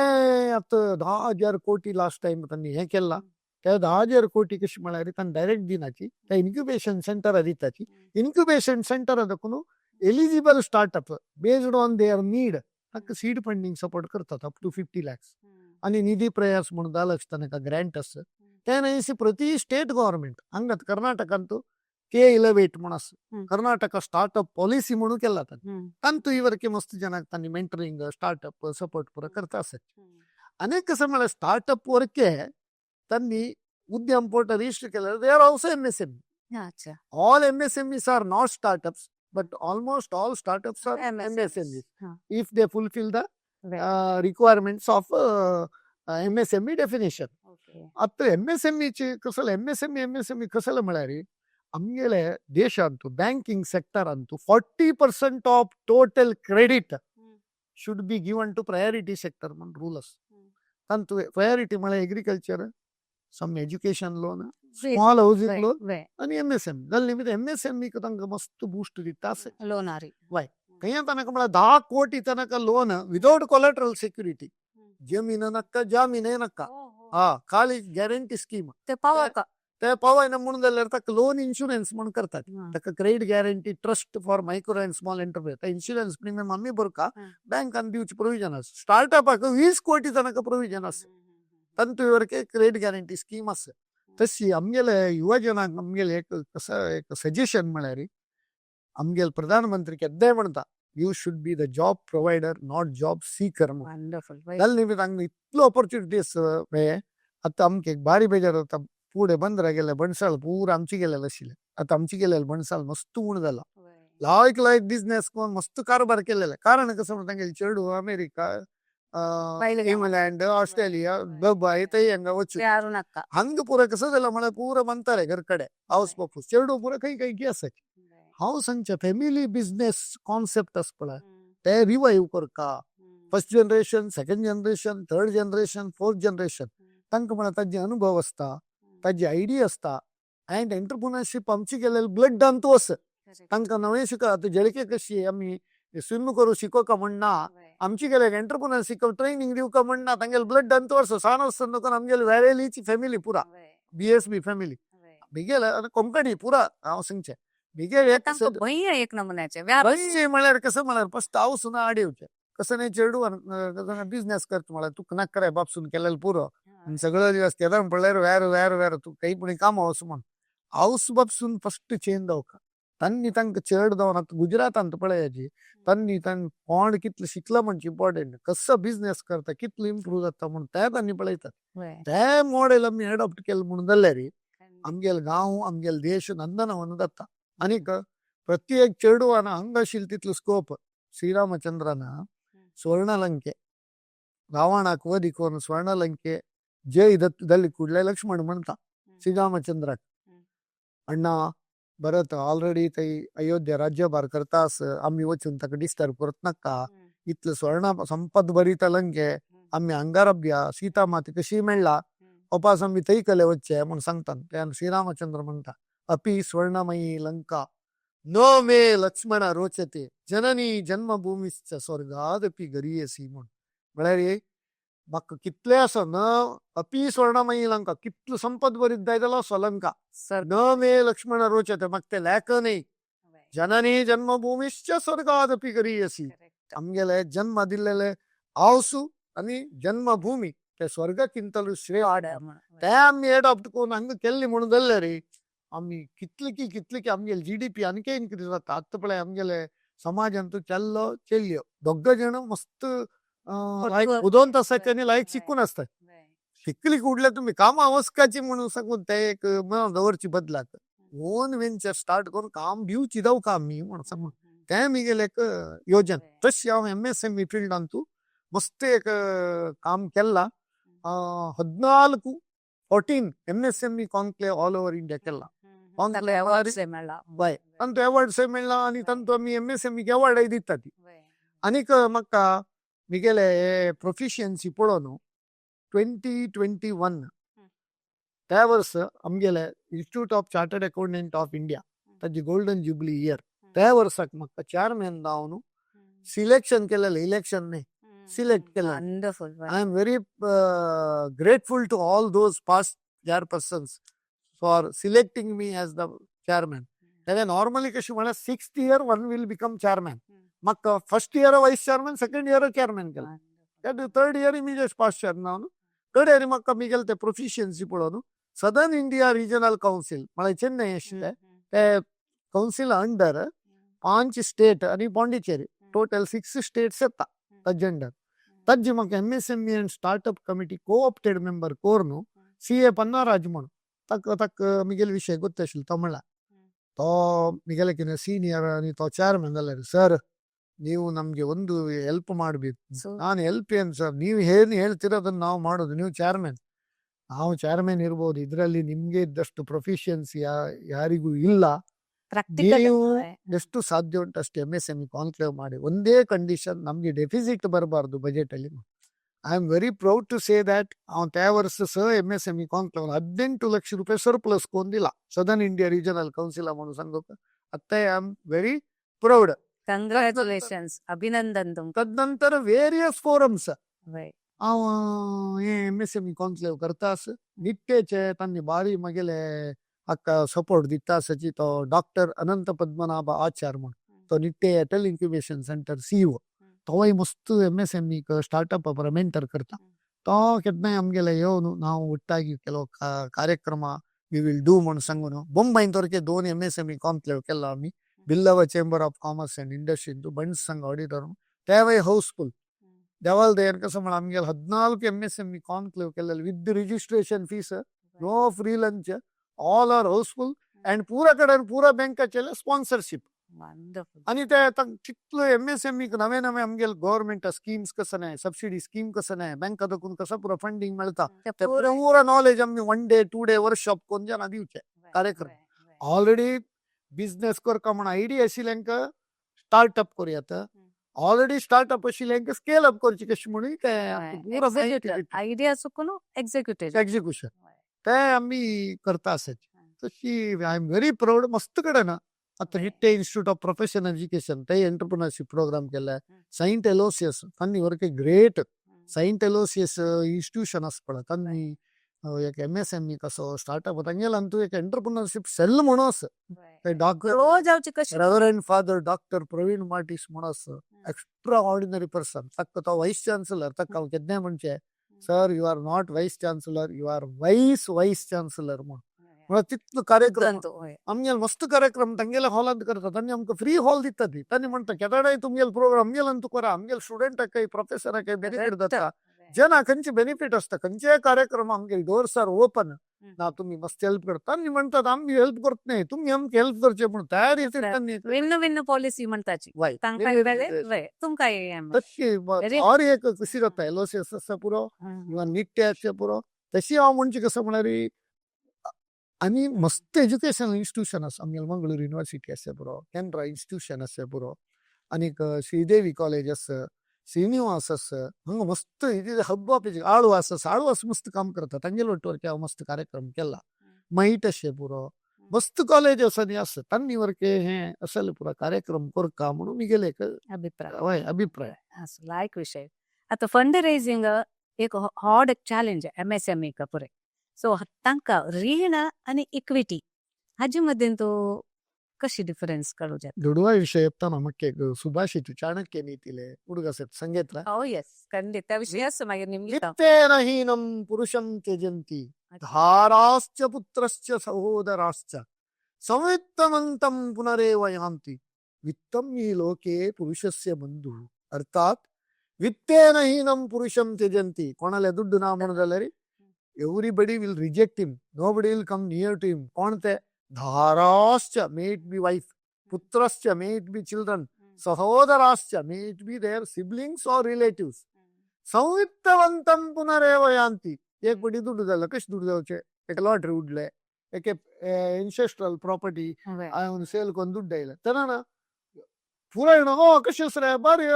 आता 10,000 कोटी लास्ट टाइम त्यांनी हे केला. त्या 10,000 कोटी कशी म्हळ्यार तांणी डायरेक्ट दिनाची त्या इन्क्युबेशन सेंटर दिताची. इन्क्युबेशन सेंटर देखून eligible startup based on their need तांकां सीड फंडिंग सपोर्ट करतात अप टू 50 lakhs. आणि निधी प्रयास म्हणून 10 lakhs तांकां ग्रँट आसा. त्या नयसी प्रति स्टेट गव्हर्नमेंट हांगात कर्नाटकांतू K11 म्हणून आसा. कर्नाटಕ ಸ್ಟಾರ್ಟ್ಅಪ್ ಪಾಲಿಸಿ म्हणून केला तांतू ಇವರಿಗೆ मस्त ಜನಕ್ಕೆ तांणी मेंटरिंग स्टार्टअप सपोर्ट पुरो करता आसा. अनेक कसं म्हळ्यार स्टार्टअप वरके तांणी उद्यम पोर्टल रजिस्टर केल्यार दे आर ऑल्सो MSME. अच्छा All MSMEs are not startups, but almost all startups are MSMEs. MSMEs Huh. if they fulfill the Right. requirements of MSME definition. Okay. आता MSME चे कसं MSME कसं म्हळ्यार आमगेले देशांतू banking सेक्टरांतू 40% of total credit should be given to priority sector म्हणून rule आसा. तांतू प्रायोरिटी म्हळ्यार agriculture, some education loan, small housing Right. Loan Right. आणि MSME जाल्या निमित्त MSME तांकां मस्त बूस्ट दिता आसा. लोनारी थंय तांकां म्हळ्यार 10 कोटी तांकां लोन विदाउट कोलेटरल सिक्युरिटी. जमीन नक्का जामीन नक्का खाली गॅरंटी स्कीम ते पावा का ते पवायना म्हणून जाल्यार ताका लोन इन्शुरन्स म्हणून करतात. ताका credit guarantee trust for micro and small enterprise insurance premium आमी भरका बँकान दिवची प्रोविजन आसा. स्टार्टअपाक 20 कोटी तांकां प्रोविजन आसा. तांतू वरके क्रेडिट गॅरंटी स्कीम आसा. तशी आमगेले युवा जनांक आमगेले एक सजेशन म्हळ्यार आमगेले प्रधानमंत्री केद्दाय म्हणटा you should be the job provider not job seeker म्हणून. वंडरफुल जाल्या निमित्त हांगा इतलो ऑपॉर्च्युनिटीज आतां आमकां एक बारी बेजार जाता. पुढे बंदरा गेले बणसाळ पूर आमची गेलेले आशिल्ले. आता आमची गेलेले बणसाळ मस्त उण जाला. लायक बिझनेस कोण मस्त कारभार केलेले. कारण कसं म्हणटा तांगेले चेडू अमेरिका इंग्लंड ऑस्ट्रेलिया दुबई ते हांगा वचून यारू नका हंग पुरो कसं जालें म्हळ्यार पुरो म्हणताले घर कಡೆ हाऊस पपूस चेडू पुरो खंय आसा. हांव सांगचें फॅमिली बिझनेस कॉन्सेप्ट आसा पळय ते रिवायव करता. First generation, second generation, third generation, fourth generation तांकां म्हळ्यार ताजे अनुभव आसता, ताजी आयडिया आसता. अँड एंटरप्रिनरशिप आमची गेलेली ब्लडांतू आसा. तांकां नवें शिकता. आतां जळके कशी आमी स्विम करूं शिकोवका म्हणना आमची गेले एंटरप्रिनरशिप ट्रेनिंग दिवका म्हणना तांगेले ब्लडांतू आसा. सान आसतना आमगेली वेरेलीची फॅमिली पुरा BSB फॅमिली भिगेले कोंकणी पुरा हांव सांगचें भिगे एक नमुन्याचे म्हळ्यार कसं म्हळ्यार फस्ट हांव सुद्दां आड येवचें कसं नाही चेडू बिझनेस करता म्हळ्यार तू नाका बापसून केलेलो पुरो सगळं दिवस केदार पडल्यार वेर तू काही पण काम वच म्हण हाऊस बापसून फस्ट चेंज जावका. तांणी तांकां चड जावन आतां गुजरातांत पळयाची तांणी कोण कितलें शिकला म्हणचे इम्पॉर्टंट कसं बिझनेस करता कितलो इम्प्रूव जाता म्हणून ते तांणी पळयतात. ते मॉडेल आमी एडॉप्ट केलें म्हणून जाल्यार आमगेले गांव आमगेले देश नंदनवन जाता. आनीक प्रत्येक चेडवान हांगा आशिल्लो तितलो स्कोप श्रीरामचंद्रान स्वर्णलंके रावणाक वध करून स्वर्णलंके जय जाल्ली कुडले लक्ष्मण म्हणटा श्रीरामचंद्राक अण्णा भरत ऑलरेडी थंय अयोध्या राज्यभार करता आमी वचून ताका डिस्टर्ब करत नाका इतलें स्वर्ण संपद भरिता लंके आमी हांगा राबया सीता माती कशी मेळ्ळा उपास आमी थंय केले वचचे म्हूण सांगता. त्यान श्रीरामचंद्र म्हणटा अपि स्वर्णमयी लंका नो मे लक्ष्मण रोचते जननी जन्मभूमीश्च स्वर्गादपि गरीयसी म्हूण म्हळ्यार म्हाका कितले आसा न अपि स्वर्णमयी लंका कितलो संपद भरीत जाय जालो असो लंका न मे लक्ष्मण रोचते म्हाका ते लेख न्ही जननी जन्मभूमीश्च स्वर्गादपि गरीयसी. आमगेले जन्म दिल्लेले हावसू आनी जन्मभूमी ते स्वर्गाकिंतलू श्रेय ते आमी एडॉप्ट करून हांगा केल्ली म्हणून जाल्यार आम्ही कितले की आमगेले GDP आणखी इन्क्रीज जाता आत्ता पळय आमगेले समाजांतू चल्लो चेल्यो दोग जण मस्त लायक Work. 2 तासाच्यानी लायक Right. शिकून असतात शिकली कुठल्या तुम्ही काम आवश्यकाची म्हणून सांगून ते एक मनात दवरची बदलात ओन वेंचर स्टार्ट करून काम भिवची जाऊ का मी म्हणून सांगून ते मी गेले एक योजन तशी हांव MSME फील्डांतू मस्त एक काम केला 14 MSME conclave all over India केला कॉन्क्लेव बाय ತಂತು ಅವಾರ್ಡ್ಸ್ ಮೇಳ आणि ತಂತು आम्ही MSME अवॉर्ड दिता ती आनीक म्हाका मिगेले प्रोफिशियन्सी पळोवन 2021 त्या वर्स आमगेले institute of chartered accountant of India ताजी गोल्डन जुबली इयर त्या वर्साक म्हाका चेअरमॅन जावन सिलेक्शन केलेले इलेक्शन न्ही सिलेक्ट केलें Wonderful. I am very grateful to all those past chairpersons for selecting me as the chairman. Then normally कशी म्हणा 6th year one will become chairman. मग first year vice chairman, second year chairman केलं. That third year me just past chairman ना. Third year मग मी गेलं ते proficiency पळोवन Southern India Regional Council मला चेन्नई आशिल्ले ते council अंडर 5 स्टेट आणि पॉंडिचेरी टोटल 6 स्टेट्स येता ताजे अंडर तज्जी म्हाका MSME and startup committee co-opted member कोरनु CA पन्नाराज म्हणून तक मिगेल विषय ಗೊತ್ತಾशिಲ್ಲ ತಮಿಳ तो मिगेले किने ಸೀನಿಯರ್ आणि तो ಚೇರ್ಮನ್ ಅಲ್ಲರಿ ಸರ್ ನೀವು ನಮ್ಗೆ ಒಂದು ಹೆಲ್ಪ್ ಮಾಡಬೇಕು ನಾನು ಹೆಲ್ಪ್ ಏನ್ ಸರ್ ನೀವು ಏನು ಹೇಳ್ತಿರೋದನ್ನ ನಾವು ಮಾಡೋದು ನೀವು ಚೇರ್ಮನ್ ನಾವು ಚೇರ್ಮನ್ ಇರ್ಬೋದು ಇದರಲ್ಲಿ ನಿಮ್ಗೆ ಇದ್ದಷ್ಟು ಪ್ರೊಫಿಷಿಯನ್ಸಿ ಯಾರಿಗೂ ಇಲ್ಲ Practical. ನೀವು ಎಷ್ಟು ಸಾಧ್ಯ ಉಂಟು ಅಷ್ಟು MSME ಕಾನ್ಕ್ಲೇವ್ ಮಾಡಿ ಒಂದೇ ಕಂಡೀಷನ್ ನಮ್ಗೆ ಡೆಫಿಸಿಟ್ ಬರಬಾರ್ದು ಬಜೆಟ್ ಅಲ್ಲಿ I am very proud to say that ಅವನ್ त्या वर्ष MSME ಕಾನ್ಕ್ಲೇವ್ 18 ಲಕ್ಷ ರೂಪಾಯಿ ಸರ್ಪ್ಲಸ್ ಕೊಂದಿಲ್ಲ ಸದರ್ನ್ ಇಂಡಿಯಾ ರೀಜನಲ್ ಕೌನ್ಸಿಲ್ म्हणून सांगोक आता I am very proud Congratulations. अभिनंदन तुमका. तदनंतर वेरियस फोरम्स Right. हांव MSME कॉन्क्लेव करता आस निट्टेचे तांणी बारी मगेले हाका सपोर्ट दिता आसाची तो डॉक्टर अनंत पद्मनाभ आचार म्हण तो निट्टे एटल इन्क्युबेशन सेंटर CEO तोय मस्त MSME स्टार्टअप मेंटर करता तो केन्नाय आमगेले येवन ನಾವು ಒಟ್ಟಾಗಿ ಕೆಲವು ಕಾರ್ಯಕ್ರಮ ವಿ ವಿಲ್ ಡೂ म्हणून सांगून बॉम्बायंतोरके 2 MSME कॉन्क्लेव केला आम्ही Billava chamber of commerce and industry Bunts संघ ऑडिटर त्यावेळी हाऊसफुल देवाल दयान कसं म्हणा आमगेले 14 MSME कॉन्क्लेव केलेले with registration fees no free lunch all are houseful and पुरा कडेन पुरा बँकाचे स्पॉन्सरशिप Wonderful. आणि ते चितलो MSME नवे नवे आमगेले गव्हर्नमेंट स्कीम्स कसं नाही सबसिडी स्कीम कसं नाही बँका दकून कसं पुरा फंडिंग मिळता ते पुरा नॉलेज आम्ही 1 डे 2 डे वर्कशॉप कोण जना दिवचे कार्यक्रम ऑलरेडी बिझनेस करका म्हणून आयडिया आशिल्ल्यांका स्टार्टअप करूयात ऑलरेडी स्टार्टअप आशिल्ल्यांका स्केल अप करची कशी म्हणून ते पुरा Idea चुकून एक्झिक्युटिव्ह. एक्झिक्युशन ते आम्ही करता आसाची तशी आय एम व्हेरी प्राऊड मस्त कडे ना आता Hitte institute of professional education ते एंटरप्रिनरशिप प्रोग्राम केलाय सैंट एलोसियस तांणी वर्क ग्रेट सैंट एलोसियस इन्स्टिट्यूशन आस पळय तांणी एक MSME कसो स्टार्टअप तांगेलांतू एक एंटरप्रिनरशिप सेल म्हणून आसा ते डॉक्टर रोज जावची कशी. Reverend father doctor Pravin Martis म्हणून आसा एक्स्ट्रा ऑर्डिनरी पर्सन तक तो वाईस चान्सलर तक हांव केन्ना म्हणचे sir you are not vice chancellor you are vice chancellor म्हणून तिथलं कार्यक्रम आमगेल मस्त कार्यक्रम तांगेले हॉलांत करता तांणी आमकां फ्री हॉल दिता ती तांणी म्हणटा केदाडाय तुमगेल प्रोग्राम आमगेलांत करा आमगेल स्टुडंटाक प्रोफेसराक बेनिफिट जाता जेना खंयचे बेनिफिट असता खंयचे कार्यक्रम आमगेले डोर्स आर ओपन ना तुम्ही मस्त हेल्प करता तांणी म्हणटात आम्ही हेल्प करत नाही तुम्ही आमकां हेल्प करचे म्हणून तयार येते तांणी भिन्न भिन्न पॉलिसी म्हणताची तांकां वेगळे तुमकां तशी और एक कशी जाता एलोसियस आसा पुरो किंवा निट्टे आसचे पुरो तशी हांव म्हणचे कसं म्हणल्यार आणि मस्त एज्युकेशनल इन्स्टिट्यूशन आसा आमगेले मंगळूर युनिव्हर्सिटी आसा पुरो केनरा इन्स्टिट्यूशन आसा पुरो आनीक श्रीदेवी कॉलेज आसा श्रीनिवास आसा हांगा मस्त हब ऑफ आळवास आसा आळवास मस्त काम करता तांगेले वटवरके हांव मस्त कार्यक्रम केला माहीत अशें पुरो मस्त कॉलेज आसा न्ही आसा तांणी वरके हें असले पुरो कार्यक्रम करका म्हणून मी गेले अभिप्राय. अभिप्राय लायक विषय. आता फंड रेझिंग एक हॉड चॅलेंज MSME का पुरे सो तांकां रीण आणि इक्विटी हाजे मदेन तो कशी डिफरन्स कळू जाता. ದುಡುವ ವಿಷಯ येताना मक्के सुभाषित चाणक्य नीतिले ಹುಡುಗಸೆತ್ ಸಂಗೇತ್ರ ಓ ಎಸ್ ಖಂಡಿತ ವಿಷಯ ಮಾಗೀರ್ ನಿಮ್ಗೆ ವಿತ್ತೇನ ಹೀನಂ ಪುರುಷಂ ತ್ಯಜಂತಿ ಧಾರಾಶ್ಚ ಪುತ್ರಶ್ಚ ಸಹೋದರಾಶ್ಚ संवित्तमंतम पुनरेव ಯಾಂತಿ वित्तम ही लोके पुरुषस्य बंधु अर्थात वित्तेन हीनम पुरुषम त्यजंती कोणाला ದುಡ್ಡು ನಾ ಮಾಡೋದಲ್ಲರಿ everybody will reject him nobody will come near to him कोणते धाराश्च मे इट बी वाइफ पुत्रश्च मे इट बी चिल्ड्रन सहोदराश्च may it be their siblings और रिलेटिव्स संवित्तवंतम पुनरेव ಯಾಂತಿ एक बड़ी दुड्ಡು दल्ला कश दुड्ಡು द्यावचे एक लॉटरी उडले एक इन्सेस्ट्रल प्रॉपर्टी सेल कोण दुड्ಡು द्यायला त्यांना ना पुरा हो कशी असले बरे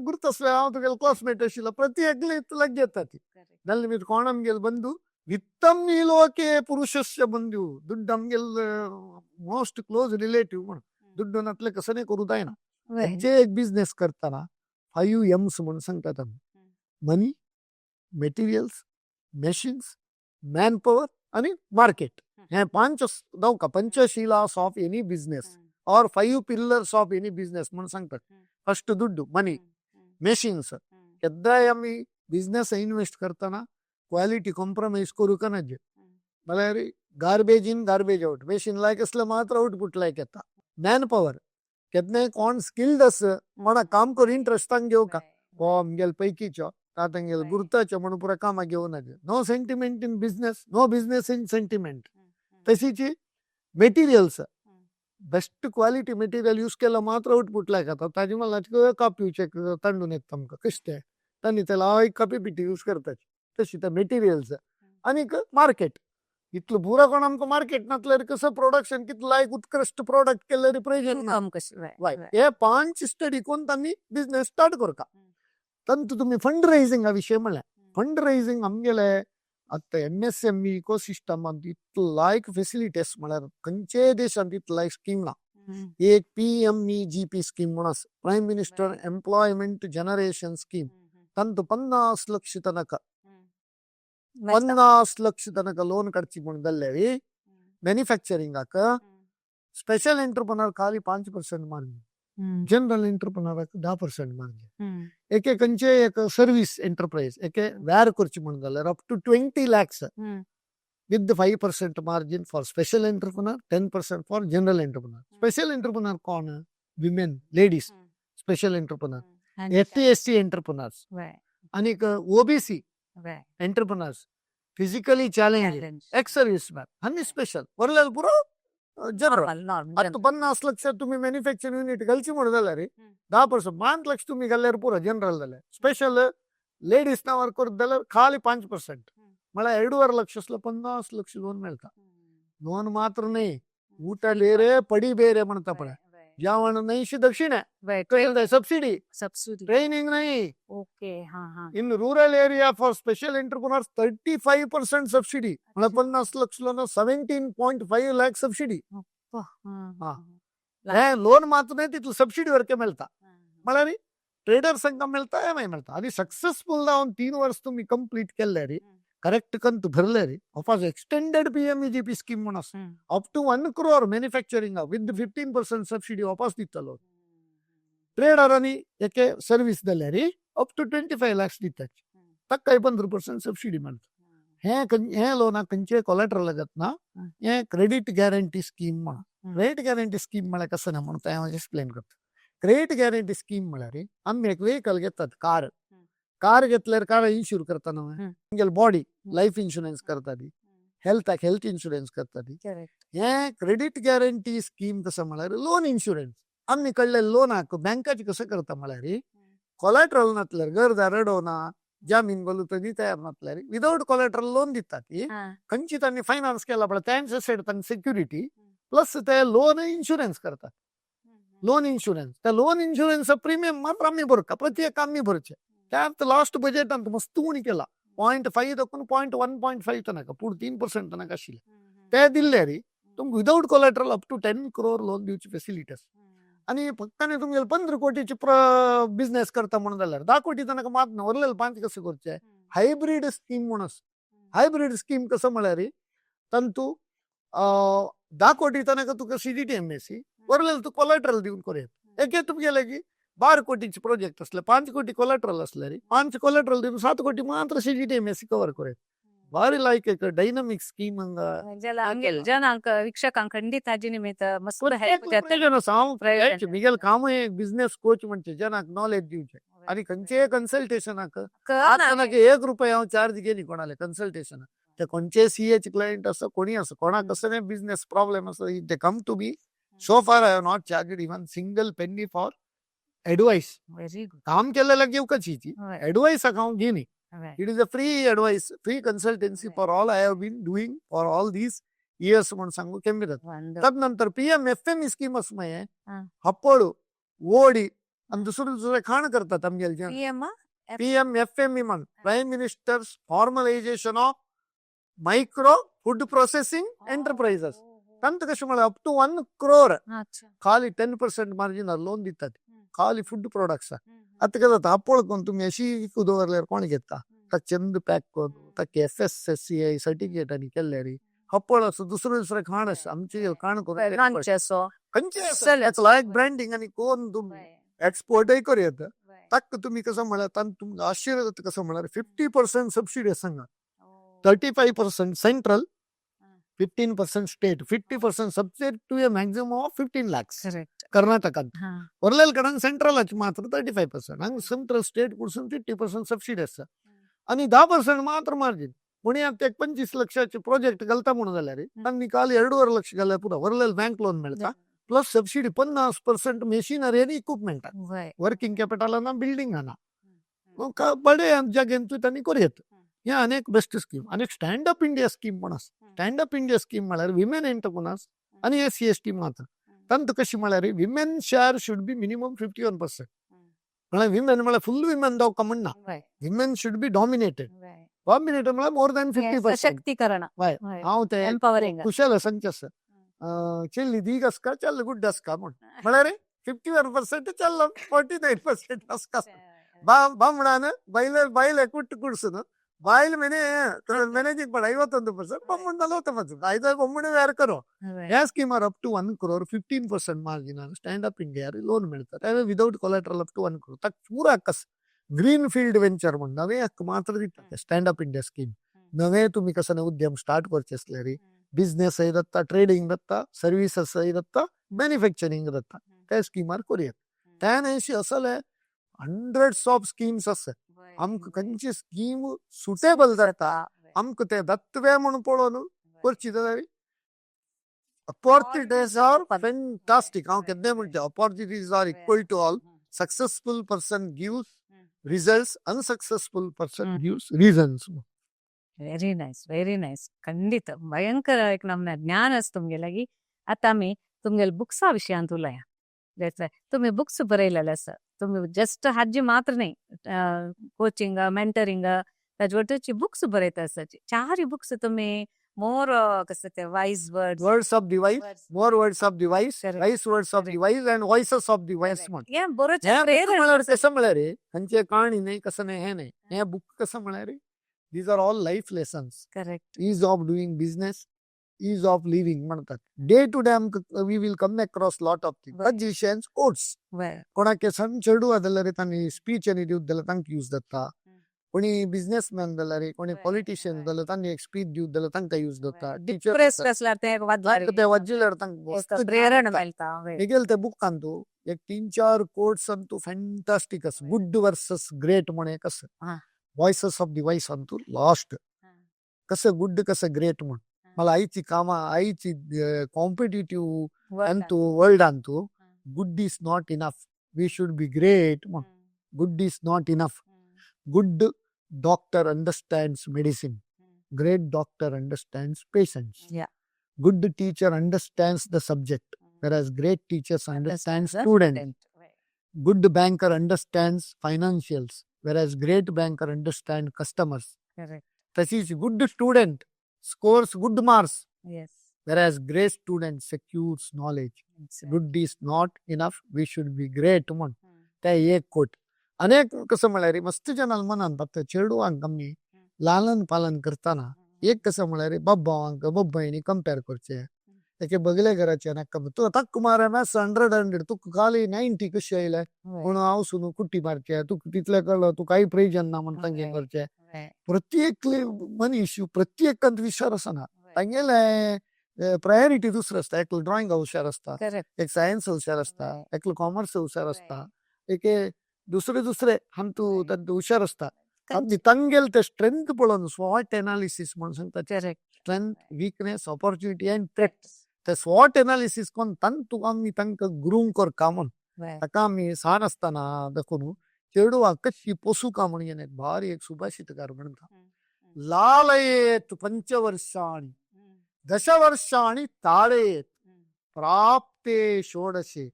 गुर्तसले हांव तुगेले क्लासमेट आशिल्लो प्रति एकले लग येता ती ನಲ್ಲಿ మీరు కోణంಗೆಲ್ ಬಂದು ವಿತ್ತಂ ಈ ಲೋಕೆ ಪುರುಷಸ್ಯ ಬಂಧು ದುಡ್ಡು ನಮ್ಗೆಲ್ मोस्ट क्लोज रिलेटिव म्हणून ದುಡ್ಡು नतले कसं नाही करू जायना जे एक बिझनेस करताना 5 M's म्हणून सांगतात आम्ही मनी मटेरियल्स मशीन्स मॅन पॉवर आणि मार्केट हे 5 जाऊ का पंचशिलास ऑफ एनी बिझनेस और 5 पिलर्स ऑफ एनी बिझनेस म्हणून सांगतात फर्स्ट ದುಡ್ಡು मनी मेशिन्स एकदा आम्ही बिझनेस इन्व्हेस्ट करताना क्वालिटी कॉम्प्रोमाइज करू का नाही मला रे garbage in garbage out machine लायक असलं मात्र आउटपुट लायक येता मॅन पॉवर केतने कोण स्किल्ड अस म्हणा काम करू इंटरेस्टांग घेऊ का हो आमगेल पैकीच्या तातंगेल गुर्ताच्या म्हणून पुरा कामा घेऊन no sentiment in business no business in sentiment तशीची materials best quality material use केलं मात्र आउटपुट लायक येता ताजी मला कापीचे तांडून येत तुमका कशते त्यांनी त्याला एक कापी पिटी यूज करतात तशी त्या मेटेरियल्स आणि मार्केट इतलं पुरा कोण आमचं मार्केट नसलं कसं प्रोडक्शन कितलं लायक उत्कृष्ट प्रोडक्ट केलं रिप्रेझेंट हे 5 स्टडी कोण त्यांनी बिझनेस स्टार्ट करू का तंतु तुम्ही फंड रेझिंग हा विषय म्हणला फंड रेझिंग आमगेले आता MSME इकोसिस्टम इतलं लायक फेसिलिटीस म्हळ्यार खंयचे देशांत इतलं लायक स्कीम ना एक PMEGP स्कीम म्हणून prime minister employment generation scheme तंतु 50 ಲಕ್ಷ ತನಕ 50 ಲಕ್ಷ ತನಕ ಲೋನ್ ಕಟ್ಟಿ ಮುಂದಲ್ಲೇವಿ ಮ್ಯಾನುಫ್ಯಾಕ್ಚರಿಂಗ್ ಆಕ ಸ್ಪೆಷಲ್ ಎಂಟರ್ಪ್ರನರ್ ಖಾಲಿ 5% ಮಾರ್ಜಿನ್ जनरल एंटरप्रेन्योर 10% मार्जिन एक खंयचे एक सर्विस एंटरप्राइज एक व्यार करची म्हणून जाल्यार up to 20 lakhs with the 5% margin for special entrepreneur 10% for general entrepreneur special entrepreneur कोण women ladies special entrepreneur ST entrepreneurs आणि OBC entrepreneurs physically challenge x service man आणि स्पेशल वरलेल पुरो जनरल आता 50 ಲಕ್ಷ तुम्ही मॅन्युफॅक्चरिंग युनिट घालची म्हणून जाल्यार 10% 5 ಲಕ್ಷ तुम्ही घाल्यार पुरो जनरल जाल्यार स्पेशल लेडीज ना वर्क करत जाल्यार खाली 5% म्हळ्यार 2.5 ಲಕ್ಷ असलं 50 ಲಕ್ಷ लोन मिळता लोन मात्र नाही ಊಟ ಬೇರೆ ಪಡಿ ಬೇರೆ म्हणता पडा जेवण नाही दक्षिण सब्सिडी ट्रेनिंग नाही okay in rural area for special entrepreneurs 35% subsidy मला 50 lakh loan 17.5 lakh subsidy loan मात्र नाही तिथलं सबसिडी वरके मिळता मला रे ट्रेडर संघ मिळता एम मिळता आणि सक्सेसफुल जाऊन 3 वर्ष तुम्ही कंप्लीट केले रे करेक्ट कंतु भरले रे ऑफर्स एक्सटेंडेड PMEGP स्कीम म्हणून up to 1 crore manufacturing with 15% subsidy वापस दितलो ट्रेडरांनी एक सर्व्हिस दिल्या रे अप टू 25 lakhs दितात तक्काय 15% सबसिडी म्हणतात हे लोना खंयचे कोलॅटरल लागत ना हे क्रेडिट गॅरंटी स्कीम म्हणून क्रेडिट गॅरंटी स्कीम म्हळ्यार कसं ना म्हणून हांव एक्सप्लेन करता क्रेडिट गॅरंटी स्कीम म्हळ्यार आमी एक व्हेकल घेतात कार घेतल्यार कार इन्शुर करता न्हू बॉडी लाईफ इन्शुरन्स करता ती हेल्थ इन्शुरन्स करता ती हे क्रेडिट गॅरंटी स्कीम कसं म्हळ्यार लोन इन्शुरन्स आमी कडले लोनाक बँकाची कसं करता म्हळ्यार कोलॅटरल नासल्यार गरजार रडोना जामीन बोलू तरी तयार नासल्यार विदाउट कोलॅटरल लोन दितात ती खंयची तांणी फायनान्स केला पळय त्यांचे सेट तांची सिक्युरिटी प्लस ते लोन इन्शुरन्स करतात लोन इन्शुरन्स त्या लोन इन्शुरन्स प्रीमियम मात्र आम्ही भरता प्रत्येक आम्ही भरचे त्यात लास्ट बजेटांत मस्त उणी केला 0.5 तकून 1.5 तनक पूण 3% तनक आशिल्ले ते दिल्ले रे तुमकां without collateral up to 10 crore loan दिवची फॅसिलिटीज आणि फक्त तुमगे 15 कोटीची बिझनेस करता म्हणून जाल्यार 10 कोटी तनक मात उरलेले 5 कसे करचे हायब्रीड स्कीम म्हणून हायब्रीड स्कीम कसं म्हळ्यार तंतू 10 कोटी तनक तुका CGT MSc उरलेले तू कोलॅटरल दिवन करूया एक तुमगेले की 12 कोटीचे प्रोजेक्ट असले 5 कोटी कोलॅटरल असले रे 5 कोलॅटरल दिवन 7 कोटी मात्र CGT MSc कव्हर करूया ಭಾರಿ ಲೈಕ್ ಡೈನಮಿಕ್ ಸ್ಕೀಮ್ ಹಂಗ ಹಂಗೆಲ್ಲ ಜನಾಂಕ ವೀಕ್ಷಕಾಂಕ ಖಂಡಿತ ಅಜ್ಜಿ ನಿಮಿತ್ತ ಮಸ್ತ್ help जाते. प्रयोजन सांग प्रयोजन. मिगेल काम आहे बिझनेस कोच म्हणजे जनाक नॉलेज दिवचे आणि खंयचे कन्सल्टेशन आतानाके ₹1 हांव चार्ज केली कोणाले कन्सल्टेशन ते कोणचे सीएच क्लायंट असं कोणी असं कोणाक कसं नाही बिझनेस प्रॉब्लेम असं ते come to be so far I have not charge even single penny for advice very good. काम केलेलं घेऊ कशीची ऍडवाइस अकाउंट घेणे it is a free advice free consultancy for all I have been doing for all these years म्हणून सांगू केंबिरत तदनंतर PMFME scheme असमय हप्पोळू OD आणि दुसरे खाण करतात आमगेल PMFME म्हण prime minister's formalization of micro food processing enterprises ತಂತ ಕಷ್ಟ ಮಾಡಿ ಅಪ್ ಟು 1 crore ಖಾಲಿ 10% ಮಾರ್ಜಿನ್ ಲೋನ್ दितात ಖಾಲಿ फूड प्रोडक्ट्स आता आपण तुम्ही अशी कुदवरल्यावर कोण घेता तर चंद पॅक करून तर FSSCI सर्टिफिकेट आणि केल्यारी हप्पळ असं दुसरं खाण असं आमचे खाण करून लाईक ब्रँडिंग आणि कोण तुम्ही एक्सपोर्टही करू येतं तक तुम्ही कसं म्हणत तुमचं आश्चर्य कसं म्हणणार 50% सबसिडी सांगा 35% central 15% state 50% subsidy to a maximum of 15 lakhs कर्नाटकात वरलेल कडून सेंट्रल मात्र 35% आणि सेंट्रल स्टेट कडून 50% सबसिडी असतं आणि 10% मात्र मार्जिन पुण्यात 25 ಲಕ್ಷ प्रोजेक्ट गलता म्हणून झाल्या रे त्यांनी काल 2.5 ಲಕ್ಷ गेल्या पुरा वरलेल बँक लोन मिळता प्लस सबसिडी 50% मेशिनरी आणि इक्विपमेंट वर्किंग कॅपिटल ना बिल्डिंग ना मग बडे आमच्या गेंतू त्यांनी करूयात या अनेक बेस्ट स्कीम अनेक स्टँड अप इंडिया स्कीम पण स्टँड अप इंडिया स्कीम म्हळ्यार विमेन एंटरप्रेन्योर्स आणि SC/ST मात्र तंत कशी म्हळ्यार women share should be minimum 51%. म्हळ्यार विमेन म्हळ्यार फुल विमेन जावं का म्हणना विमेन शुड बी डॉमिनेटेड म्हळ्यार मोर दॅन 50%. सशक्तीकरण हांव ते एम्पॉवरिंग कुशल संचस ಚೆಲ್ಲಿ ದೀಗಸ್ಕ ಚಲ್ಲ ಗುಡ್ಡಸ್ಕ म्हळ्यार 51% चल्ल 49% अस्का ಬಾಮಣಾನ ಬೈಲೆ ಕುಟ್ಟು ಕುಡ್ಸುನು ಬಾಯಿಲ್ ಮ್ಯಾನೇಜಿಂಗ್ ಪಡ 51% ಬೊಮ್ಮಣ 40% ಐದು ಬೊಮ್ಮಣ ಯಾರು ಕರೋ या स्कीमर up to 1 crore 15% margin stand up India loan मिळतात without collateral up to 1 crore तक पूरा कस ग्रीन फील्ड वेंचर म्हणून नवे हक्क मात्र दितात स्टँड अप इंडिया स्कीम नवे तुम्ही कसं उद्यम स्टार्ट करचे असले रे बिझनेस दत्ता ट्रेडिंग दत्ता सर्व्हिसेस दत्ता मॅन्युफॅक्चरिंग दत्ता त्या स्कीमार करूयात त्यानेशी असले हंड्रेड्स ऑफ स्कीम्स असतात आमक खंयची स्कीम सुटेबल जाता आमक ते दत्तवे म्हणून पळोवन करची जाल्यार opportunities are fantastic. हांव केन्ना म्हणटा opportunities are equal to all. Successful person gives results, unsuccessful person gives reasons. Very nice खंडित भयंकर एक नमूने ज्ञान असतं तुमगेलागी आता आम्ही तुमगेल बुक्सा विशयान उलया जायचं तुम्ही बुक्स बरयलेले आसा तुम्ही जस्ट हाजी मात्र नाही कोचिंग मेंटरिंग ताजे बुक्स बरयता आसाची चारही बुक्स तुम्ही मोर कसं ते wise Words of the wise, more words of the wise, wise words of the wise and voices of the wise म्हण कसं म्हळ्यार रे खंयचे कहाणी नाही कसं नाही हे नाही हे बुक कसं म्हळ्यार रे these are all life lessons. Correct Ease of doing business, ease of living म्हणतात day to day we will come across lot of things magicians quotes कोणाके सण चेडू ಅದಲ್ಲರೆ ತಾನಿ ಸ್ಪೀಚ್ ಅನಿ ದಿউದಲ್ಲ ತಂಕ ಯೂಸ್ ದತ್ತಾ कोणी बिझनेसमॅन जाल्यार कोणी पॉलिटिशियन जाल्यार तांणी एक स्पीच दिवं जाल्यार तांकां यूज जाता डिप्रेस्ड असल्यार ते ते वाजल्यार तांकां प्रेरणा मेळटा हेगेल ते बुकान तू एक 3-4 कोट्स अन तू फॅन्टास्टिक अस गुड वर्सेस ग्रेट म्हणे कसं वॉइसेस ऑफ द वॉइस अन तू लास्ट कसं गुड कसं ग्रेट म्हण मला आईची कामा आईची कॉम्पिटिटिव्ह अन तू वर्ल्ड अन तू good is not enough we should be great म्हण good is not enough good doctor understands medicine. Great doctor understands patients. Yeah. Good teacher understands the subject, whereas great teachers understand students. Good banker understands financials, whereas great banker understands customers. Correct. तशीच good student scores good marks, Yes. whereas great student secures knowledge. Good is not enough. We should be great. म्हण त्या एक coat अनेक कसं म्हळ्यार मस्त जनाल मनान फक्त चेडवांक कमी लालन पालन करताना एक कसं म्हळ्यार बाब्बांक बाब्बायनी कंपेर करचे त्याचे बगले घराचे नाका तू तक मारे मॅथ्स 100 तुका खाली 90 कशे आयले म्हणून हांव सुनू कुट्टी मारचे तुका तितले कळलं तू काही प्रयोजन ना म्हण तांगे करचे प्रत्येक मनीस प्रत्येकांत विचार असना तांगेले प्रायोरिटी दुसरं असता. एकलो ड्रॉइंग हुशार असता, करेक्ट एक सायन्स हुशार असता, एकलो कॉमर्स हुशार असता, एक दुसरे हम तू हुशार असता. आमची तांगेल ते स्ट्रेंथ पळोवन स्वॉट एनालिसिस म्हणून सांगता. Correct strength, weakness, opportunity and threat. ते स्वॉट एनालिसिस कोण तुका आमी तांकां ग्रूम करका म्हूण ताका आमी सान आसतना देखून चेडवां कशी पोसूका म्हणून येणे भारी एक सुभाषितकार म्हणटा. लालयेत पंचवर्षाणि दशवर्षाणि ताडयेत प्राप्ते षोडशे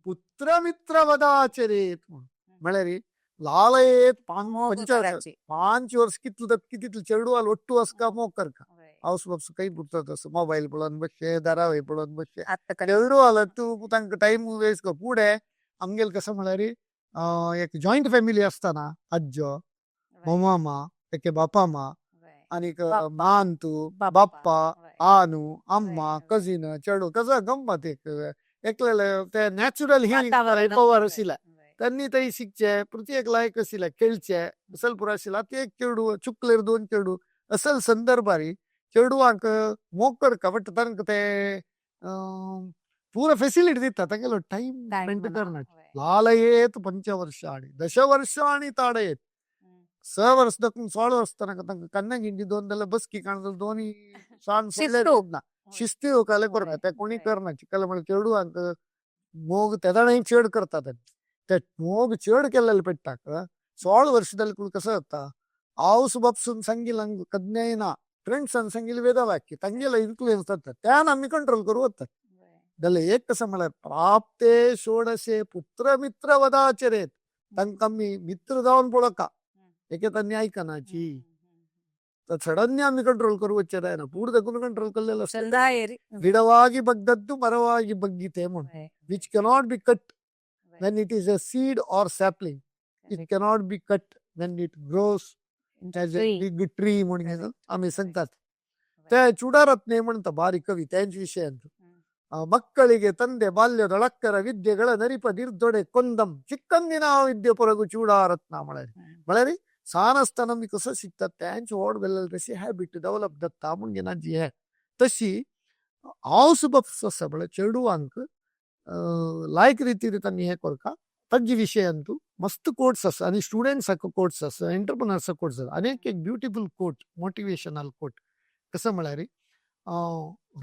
पुत्रमित्र वदाचरेत म्हणून. म्हळ्यार लालयेत पांच वर्ष कितलो कितलो चेडवाल ಒಟ್ಟು असका मोग करका हाऊस बाप्स काही पुरतात असं मोबाईल पळोवन बसचे धारावाही पळोवन बसचे चेडवाल तू तांकां टाइम वेस्ट कर. पुढे आमगेल कसं म्हळ्यार एक जॉईंट फॅमिली असताना आज्जो मामा एके बापा मा आनीक मांतू बाप्पा आनू अम्मा कझिन चेडू कसं गंमत एकलेले ते नॅचरल पॉवर आशिल्ले त्यांनी तरी शिकचे प्रत्येक लायक आशिल्ले खेळचे असल पुरो आशिल्ला. ते एक चेडू चुकलेर दोन चेडू असल संदर्भारी चेडवांक मोग करता बट तांकां ते पूरा फॅसिलिटी दिता तांगेलो टाइम स्पेंड करना. लालयेत पंचवर्षाणि दशवर्षाणि ताडयेत 6 वर्ष दाखवून 16 वर्ष तांकां कन्ना गिंडी दोन जाल्यार बसकी काणता दोन्ही सांग शिस्ती होकाले करना ते कोणी करना. चिकल म्हळ्यार चेडवांक मोग तेदाणी चेड करतात. ते मोग चेड केलेले पेट्टाक 16 वर्ष जाल्यार कसं जाता हाऊस बाप्सून सांगिलां कज्ञाय ना फ्रेंड्सान सांगिल्ले वेदवाक्य तांगेलो इन्फ्लुएन्स जाता त्यान आमी कंट्रोल करूं वतात. जाल्यार एक कसं म्हळ्यार प्राप्ते षोडशे पुत्र मित्र वदाचरेत तांकां आमी मित्र जावन पळोवका एकेता आयकनाची सडनली आमी कंट्रोल करूं वच्चे जायना. फूड देखून कंट्रोल केल्लेलो आसता. गिडವಾಗಿ ಬಗ್ಗದ್ದು ಮರವಾಗಿ ಬಗ್ಗಿತೆ म्हणून which cannot be cut when it is a seed or sapling. It cannot be cut when it grows as a big tree म्हणून आम्ही सांगतात. ते ಚೂಡಾರತ್ನೆ म्हणता ಭಾರಿ ಕವಿ त्यांच ವಿಷಯ ಅಂತ. ಮಕ್ಕಳಿಗೆ ತಂದೆ ಬಾಲ್ಯದೊಳಕ್ಕರ ವಿದ್ಯೆಗಳ ನರಿಪದಿರ್ದೊಡೆ ಕೊಂದಂ ಚಿಕ್ಕಂದಿನ ವಿದ್ಯೆ ಪೊರಗು ಚೂಡಾರತ್ನ म्हळ्यार सान असताना मी कसं शिकतात त्यांची ओढ वेल्लेली तशी हॅबिट डेव्हलप जाता म्हणजे जी आहे तशी हाऊस बाप्स आसा म्हळ्यार चेडवांक लायक रितीन तांणी हे करता. तांचे विशयांतू मस्त कोट्स आसा आनी स्टुडंट्साक कोट्स आसा एंटरप्रिनर्साक कोट्स आसा. आनीक एक ब्युटिफूल कोट मोटिवेशनल कोट कसं म्हळ्यार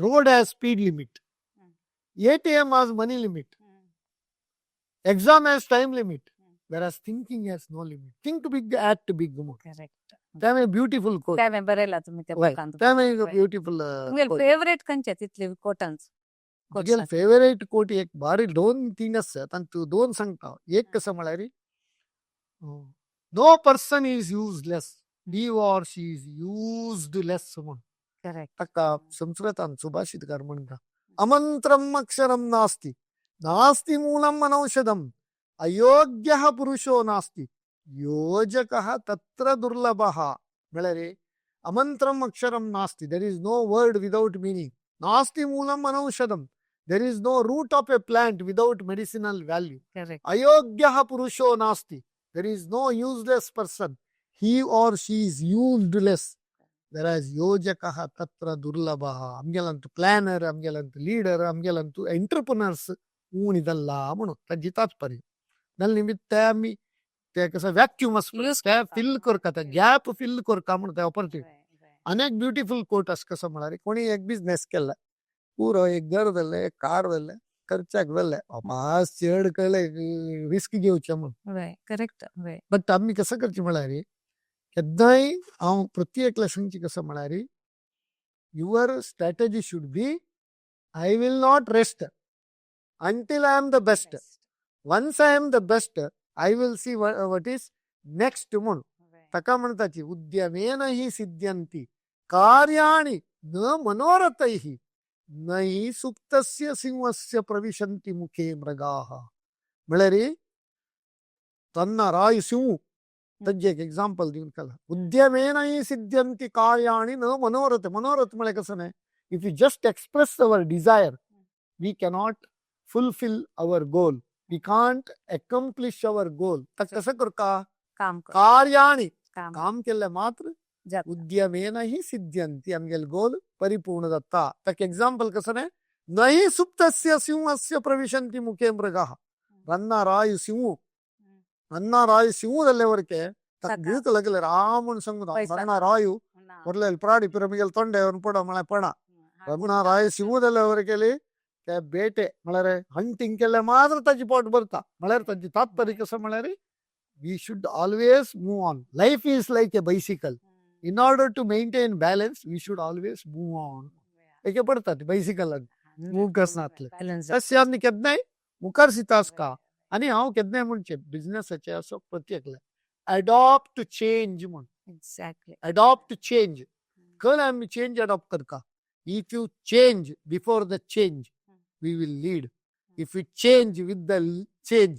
road has speed limit, ATM has money limit, exam has time limit, whereas thinking has no limit. Think big, act big. Correct त्यामुळे ब्युटिफुल कोट त्यामुळे बरेला तुम्ही त्या बुकांत. त्यामुळे ब्युटिफुल फेवरेट खंयचे तितले कोटांस फेवरेट कोट एक भारी 2-3 असतात आणि तू 2 सांगता. एक कसं म्हळ्यार no person is useless, he or she is used less म्हणून. करेक्ट ताका संस्कृतान सुभाषितकार म्हणटा अमंत्रम अक्षरम नास्ति नास्ति मूलम अनौषधम अयोग्यः पुरुषो नास्ति योजकः तत्र दुर्लभः. म्हळ्यार अमंत्रम अक्षरम नास्ति there is no word without meaning. नास्ति मूलम अनौषधम there is no root of a plant without medicinal value. Correct अयोग्यः पुरुषो नास्ति there is no useless person, he or she is useless, whereas ಯೋಜಕಃ ತತ್ರ ದುರ್ಲಭಃ. आमगेलंतू प्लॅनर आमगेलंतू लीडर आमगेलंतू एंटरप्रिनर्स ऊन ಇದಲ್ಲ म्हणून तांची तात्पर्य नाल्या निमित्त आमी ते कसं व्हॅक्यूम त्या फिल करता त्या गॅप फिल करता म्हणून त्या ऑपॉर्च्युनिटी. अनेक ब्युटिफूल कोट आस कसं म्हळ्यार कोणी एक बिझनेस केला पुरो एक घर जाले एक कार जाले खर्चाक जाले मास चड केले रिस्क घेवचे म्हणून. करेक्ट बट आमी कसं करचें म्हळ्यार केन्नाय हांव प्रत्येकला सांगची कसं म्हळ्यार your strategy should be I will not rest until I am the best. Once I am the best I will see what is next म्हणून. ताका म्हणटाची उद्यमेन हि सिद्ध्यन्ति कार्याणि न मनोरथैः नहि सुप्तस्य सिंहस्य प्रविशन्ति मुखे मृगाः. म्हळ्यार तन्न राय सिंह तांचे एक एग्जाम्पल दिवन केला. उद्यमेन हि सिद्ध्यन्ति कार्याणि न मनोरथ. मनोरथ म्हळ्यार कसं न्हय if you just express our desire we cannot fulfil our goal, we can't accomplish our goal. कसं करता काम कार्याणि काम काम केलं मात्र जात उद्यमेनही सिद्ध्यंती आमगेल गोल परिपूर्ण दत्ता तक एक्झाम्पल कसं नाही नाही सुप्तस्य सिंहस्य प्रविशंती मुखे मृगः ರನ್ನ ರಾಯು ಸಿಂಹು ರನ್ನ ರಾಯು ಸಿಂಹದಲ್ಲಿವರೆಗೆ ಗೀಕಲಗಲೆ ರಾಮನ್ ಸಂಗ ರನ್ನ ರಾಯು ಒರ್ಲೆಲ್ ಪ್ರಾಡಿ ಪಿರಮಿಗೆಲ್ ತೊಂಡೆ ಅವನು ಪಡ ಮಳೆ ಪಣ ರಘುನ ರಾಯು ಸಿಂಹದಲ್ಲಿವರೆಗೆ ಬೇಟೆ ಮಳೆರೆ ಹಂಟಿಂಕೆಲ್ಲ ಮಾತ್ರ ತಜ್ಜಿ ಪಾಟ್ ಬರ್ತಾ ಮಳೆರ್ ತಜ್ಜಿ ತಾತ್ಪರ್ಯ ಸಹ ಮಳೆರಿ we should always move on life is like a bicycle in order to maintain balance we should always move on ಏಕೆ ಪಡ್ತದೆ ಬೈಸಿಕಲ್ ಅಂತ मूव करण्यातलं तस्य केदनाय मुखार सितास का आणि हांव केदनाय म्हणचे बिझनेसाचे असो प्रत्येकले अडॉप्ट टू चेंज म्हण एक्झॅक्टली अडॉप्ट टू चेंज खंय आमी चेंज अडॉप्ट करता if you change before the change we will lead if you change with the change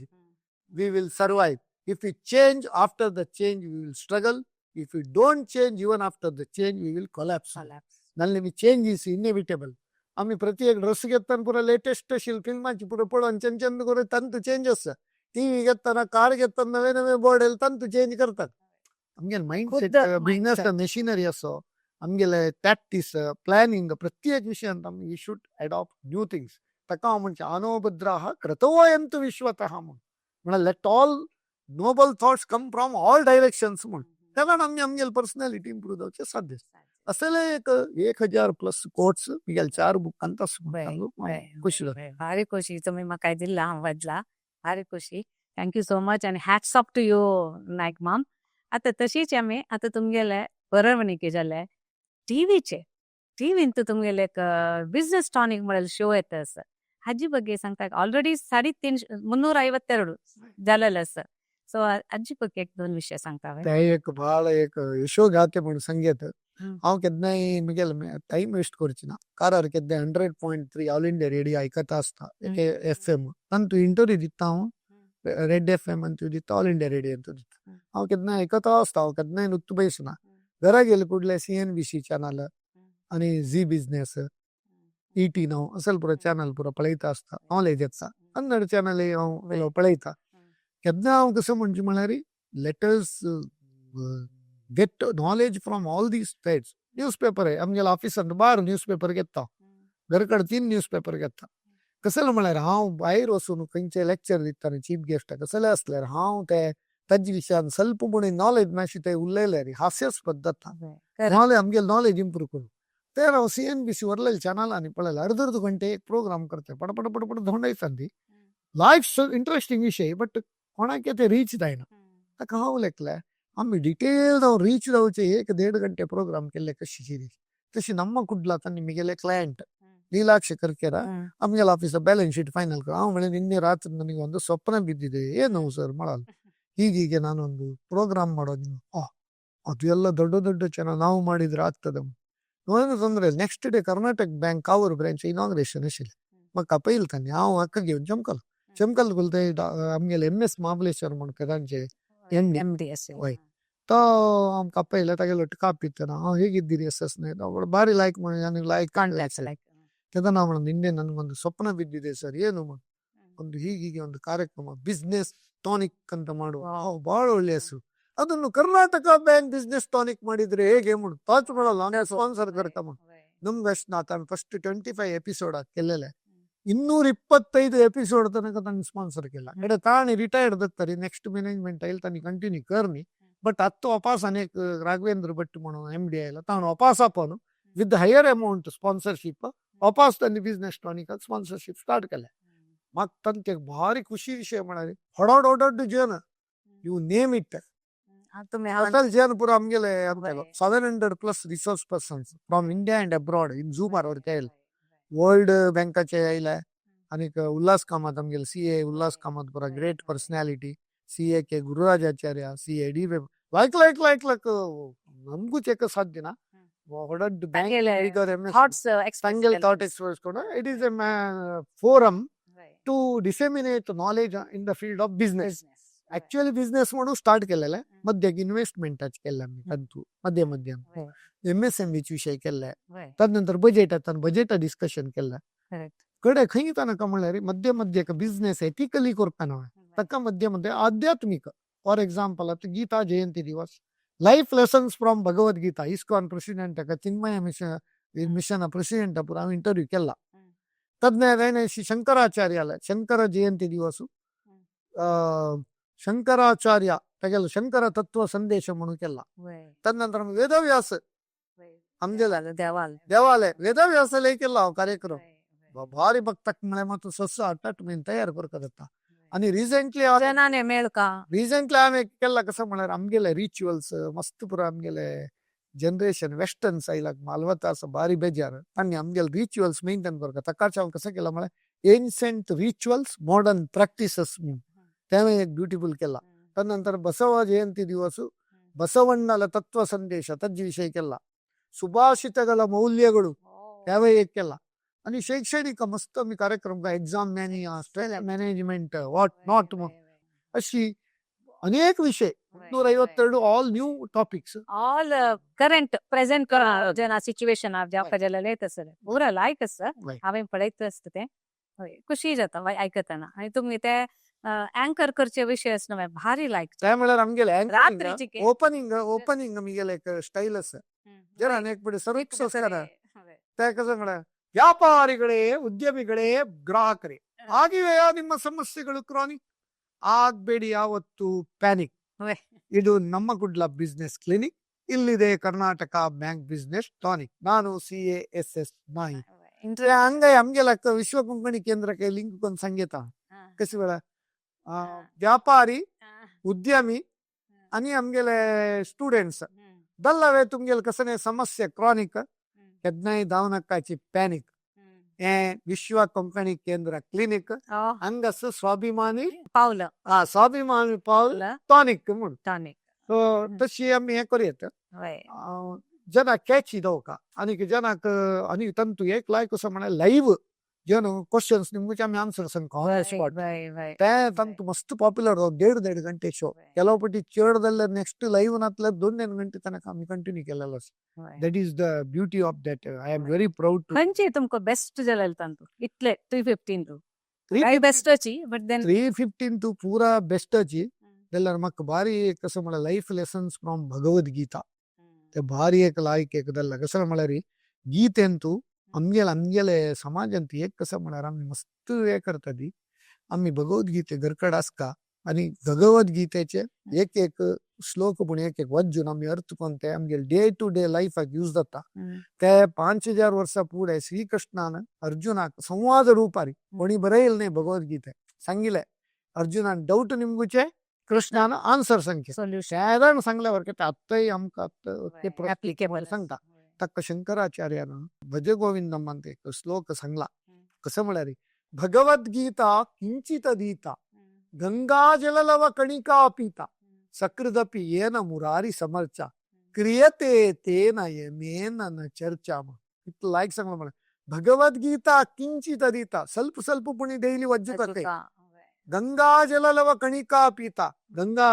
we will survive if you change after the change we will struggle if you don't change even after the change we will collapse नल्ले change is inevitable आम्ही प्रत्येक dress घेताना पुरा latest असेल फिल्माची पुढे पडून चंद करून तंतू चेंज असतं टीव्ही घेताना कार घेताना नवे नवे मॉडेल तंतू चेंज करतात आमगे माइंडसेट बिझनेस मशिनरी असो आमगेले प्रॅक्टिस प्लॅनिंग प्रत्येक विषयात आम्ही we should adopt new things तका म्हणजे अनोभद्राः क्रतवयन्तु विश्वतः म्हणून let all noble thoughts come from all directions म्हणून त्याला आम्ही आमगेल पर्सनॅलिटी इम्प्रूव्ह जावचे साध्य असले एक 1000+ कोट्स मिगेल 4 बुक ಅಂತ ಖುಷಿ ಭಾರಿ ಖುಷಿ तुम्ही म्हाका दिला वाजला भारी खुशी थँक्यू सो मच आणि hats off to you Naik ma'am आता तशीच आम्ही आता तुमगेले बरोवणीके जाले टीव्हीन तुमगेले एक बिझनेस टॉनिक म्हणून शो येता आसा हाजी ಬಗ್ಗೆ सांगता ऑलरेडी 352 झालेलं असं सो आजी ಬಗ್ಗೆ एक दोन विषय सांगता ते एक भाळ एक यशोगाथे म्हणून संगीत हांव केदनाय मुगेल टाइम वेस्ट करची ना कारार केदनाय 100.3 ऑल इंडिया रेडियो आयकता आसता FM तंतू इंटरव्यू दिता हांव रेड FM अंतू दिता ऑल इंडिया रेडियो अंतू दिता हांव केदनाय आयकता आसता हांव केदनाय नुकतो बसना घरा गेले कुठले CNBC चॅनल आणि झी बिझनेस ET नाव असल पुरा चॅनल पुरा पळयता आसता नॉलेज येता कन्नड चॅनल हांव पळयता केदनाय हांव कसं म्हणजे म्हळ्यार letters get knowledge from all these sites newspaper आहे आमगेला ऑफिसांत बाहेर न्यूजपेपर घेता घरकडे 3 न्यूजपेपर घेता कसले म्हळ्यार हांव भायर वचून खंयचे लेक्चर दिता चीफ गेस्ट कसले असल्यार हांव ते ताजे विशयान स्वल्प म्हणून नॉलेज मातशी ते उरलेले हास्यास्पद जाता नाल्यार आमगे नॉलेज इम्प्रूव करूं ते हांव CNBC वरलेले चॅनलांनी पळयलें अर्ध घंटे एक प्रोग्राम करता पडपड धोंडायता ती लायफ इंटरेस्टिंग विषय बट कोणाक ते रीच जायना ताका हांव लेखलें आम्ही डिटेल जाऊन रीच जावचे 1-1.5 घंटे प्रोग्राम केले कशी सिरीज तशी ನಮ್ಮ ಕುಡ್ಲ ತನ್ನ ನಿಮಗೆಲ್ಲ ಕ್ಲೈಂಟ್ ನೀಲಾಕ್ಷಕರ್ ಕೇರ ಆಮೇಲೆ ಆಫೀಸ್ ಬ್ಯಾಲೆನ್ಸ್ ಶೀಟ್ ಫೈನಲ್ ಆಮೇಲೆ ನಿನ್ನೆ ರಾತ್ರಿ ನನಗೆ ಒಂದು ಸ್ವಪ್ನ ಬಿದ್ದಿದೆ ಏನು ಸರ್ ಮಾಡಲ್ಲ ಹೀಗೀಗೆ ನಾನೊಂದು ಪ್ರೋಗ್ರಾಮ್ ಮಾಡೋದು ಅದು ಎಲ್ಲ ದೊಡ್ಡ ದೊಡ್ಡ ಚಾನಲ್ ನಾವು ಮಾಡಿದ್ರೆ ಆಗ್ತದೆ ಏನು ತೊಂದರೆ next day Karnataka bank Kavoor branch inauguration ಅಷ್ಟೇ ಮಕ್ಕ ಪೈಲ್ ತಾನೆ ನಾವು ಅಕ್ಕಗೆ ಚಮಕಲ್ ಗುಲ್ತೆ ಆಮೇಲೆ MS ಮಹಾಬಲೇಶ್ವರ ಮಾಡ್ಕದಂಜೆ MDS तो आमकां पयलें तागे लोट कापितना हांव ಹೇಗಿದ್ದೀರಿ ಸ್ನೇಹಿತ ಅವಳು ಭಾರಿ ಲೈಕ್ ಮಾಡಿ ನನಗೆ ಲೈಕ್ ಕೆದನ ನಾನು ನಿನ್ನೆ ನನಗೊಂದು ಸ್ವಪ್ನ ಬಿದ್ದಿದೆ ಸರ್ ಏನು ಒಂದು ಹೀಗೆ ಒಂದು ಕಾರ್ಯಕ್ರಮ ಬಿಸ್ನೆಸ್ ಟಾನಿಕ್ ಅಂತ ಮಾಡುವ ಬಹಳ ಒಳ್ಳೆಯ ಹೆಸರು ಅದನ್ನು ಕರ್ನಾಟಕ ಬ್ಯಾಂಕ್ ಬಿಸ್ನೆಸ್ ಟಾನಿಕ್ ಮಾಡಿದ್ರೆ ಹೇಗೆ ಮಾಡು ತಾಚ್ ಮಾಡಲ್ಲ ಸ್ಪಾನ್ಸರ್ ಕರ್ಕಮ್ಮ ನಮ್ಗೆ ಅಷ್ಟು ನಾ ತಾನು ಫಸ್ಟ್ 25 ಎಪಿಸೋಡ್ ಹಾಕೆಲ್ಲೇ 225 एपिसोड तनक त्यांनी स्पॉन्सर केला एवढं ताणी रिटायर्ड दत्तरी नेक्स्ट मॅनेजमेंट येईल त्यांनी कंटिन्यू करणी बट आता वापस अनेक राघवेंद्र भट्ट म्हणून MDI ला ताण वापस आपण with the higher amount sponsorship वापस त्यांनी बिझनेस टॉनिक स्पॉन्सरशिप स्टार्ट केलं मग त्यांचे भारी खुशी विषय म्हणाले हडोड जन यू नेम इट टोटल जन पुरा आमगेले 700+ resource persons from India and abroad in झूमर वर केलं वर्ल्ड बँकाचे आयला आणि उल्हास कामत आमगेले CA उल्हास कामत पुरा great personality CA K Gururajacharya CA D लायक ನಮಗೂ ಚೆಕ್ ಸಾಧ್ಯನಾ ಹೊಡಡ್ ಬ್ಯಾಂಕ್ ಥಾಟ್ ಎಕ್ಸ್ಪರ್ಟ್ಸ್ ಕೂಡ it is a forum to disseminate knowledge in the field of business actually business म्हणून स्टार्ट केलेलं आहे मध्य इन्व्हेस्टमेंट केलं मी तंतू मध्य MSME विषय केलाय त्यानंतर बजेट डिस्कशन केलं कडे खंय तनक म्हणल्यार मध्य बिझनेस एथिकली करताना तका मध्य आध्यात्मिक फॉर एक्झाम्पल आता गीता जयंती दिवस life lessons from Bhagavad Gita ISKCON president का चिन्मय मिशन प्रेसिडेंट पुरा हांवें इंटरव्यू केला. तज्ञ श्री शंकराचार्याला शंकर जयंती दिवस शंकराचार्य तेगेलो शंकर तत्व संदेश म्हणून केला. तदनंतर वेदव्यास आमगेला देवालय वेदव्यासाला केला हांव कार्यक्रम. भारी भक्ताक म्हळ्यार मात सस्स अटॅचमेंट तयार करता. आणि रिसेंटली जनाने मेळ का हांवें केला कसं म्हळ्यार आमगेले रिच्युअल्स मस्त पुरा आमगेले जनरेशन वेस्टर्न स्टायलाक मालवता असं भारी बेजार तांणी आमगेले रिच्युअल्स मेंटेन करता. तकाच हांव कसं केला म्हळ्यार एन्शंट रिच्युअल्स मॉडर्न प्रॅक्टिसेस म्हणून तें एक ब्युटिफूल केला. तदनंतर बसव जयंती दिवस ಬಸವಣ್ಣನ ತತ್ವ ಸಂದೇಶ ತಜ್ಜಿ ವಿಷಯ ಕೆಲ್ಲ ಸುಭಾಷಿತಗಳ ಮೌಲ್ಯಗಳು ಯಾವೇ ಕೆಲ್ಲ आणि शैक्षणिक मस्त मी कार्यक्रम का एक्झाम मॅनेजमेंट व्हॉट नॉट अशी अनेक विषय 152 all new topics all current present जना सिच्युएशन ज्या पजाला लेत असेल पुरा लायक असं हांवें पळयत असत ते खुशी जाता आयकताना. आणि तुम्ही ते अँकर करचे विषय असणं भारी लायक त्या म्हळ्यार आमगेले रात्रीची के ओपनिंग मिगेले स्टाईल अस जरा अनेक पुढे सर्विस त्या कसं म्हळ्यार ವ್ಯಾಪಾರಿಗಳೇ ಉದ್ಯಮಿಗಳೇ ಗ್ರಾಹಕರೇ ಆಗಿವೆಯಾ ನಿಮ್ಮ ಸಮಸ್ಯೆಗಳು ಕ್ರಾನಿಕ್ ಆಗ್ಬೇಡಿ ಯಾವತ್ತು ಪ್ಯಾನಿಕ್. ಇದು ನಮ್ಮ ಗುಡ್ಲ ಬಿಸ್ನೆಸ್ ಕ್ಲಿನಿಕ್, ಇಲ್ಲಿದೆ ಕರ್ನಾಟಕ ಬ್ಯಾಂಕ್ ಬಿಸ್ನೆಸ್ ಟಾನಿಕ್. ನಾನು CASS ನಾಯಿ ಹಂಗ ಹಂಗೆಲ್ಲ ವಿಶ್ವ ಕೊಂಕಣಿ ಕೇಂದ್ರಕ್ಕೆ ಲಿಂಕ್ ಒಂದು ಸಂಗೀತ कशी वेळा व्यापारी उद्यमी आणि आमगेले स्टुडंट्स दल्लावे तुमगेले कसं समस्या क्रॉनिक केदनाय जाव नकाची पॅनिक हे विश्व कोंकणी केंद्र क्लिनिक हंगस स्वाभिमानी पावल टॉनिक म्हणून टॉनिक तशी आम्ही हे करूयात जना कॅची का आणि जनाक आणि तंतू एक लायक असं म्हणा लाईव्ह जन क्वेश्चन्स निम्गे आम्ही आन्सर स्पॉट ते तंतु मस्त पॉप्युलर 1.5 ಗಂಟೆ ಶೋ ಕೆಲವು ಪಟ್ಟಿ ಚೇಡದಲ್ಲ ನೆಕ್ಸ್ಟ್ ಲೈವ್ ನತ್ಲ 2 ಗಂಟೆ ತನಕ ಆम्ही ಕಂಟಿನ್यू केलेला. that is the beauty of that. I am very proud to खंयचे तुमको बेस्ट जलल तंतु इतले 315 तू काय बेस्ट अची बट देन 315 तू पूरा बेस्ट अची देल्लार मक भारी कसं मला लाईफ लेसन्स फ्रॉम भगवद्गीता ते भारी एक लायक एक दल्ला कसं मला री गीतेंतू आमगेले समाज अंत एक कसं म्हणाल आम्ही मस्त हे करतात आम्ही भगवद्गीते घरकड आसका आणि भगवद्गीतेचे एक एक श्लोक पण एक एक वाजून आम्ही अर्थ कोणते आमगे डे टू डे लाईफाक यूज जाता. ते 5000 वर्षा पुढे श्रीकृष्णान अर्जुनाक संवाद रूपारी कोणी बरयले नाही भगवद्गीते सांगिले अर्जुनान डाऊट निमगुचे कृष्णान आन्सर सांगले साधारण सांगल्यावर आत्ताही आमका ऍप्लिकेबल सांगता. तक्क शंकराचार्यानं भज गोविंदम म्हणते एक श्लोक सांगला कसं म्हणाले भगवद्गीता किंचित दीता गंगा जललव कणिका पीता सकृदपि येन मुरारी समर्चा क्रियते तेन यमेन न चर्चा. इतकं लाईक सांगलं मला भगवद्गीता किंचित दीता ಸ್ವಲ್ಪ ಸ್ವಲ್ಪ पुणी डेली वज्जू करते गंगा जललव कणिका पीता गंगा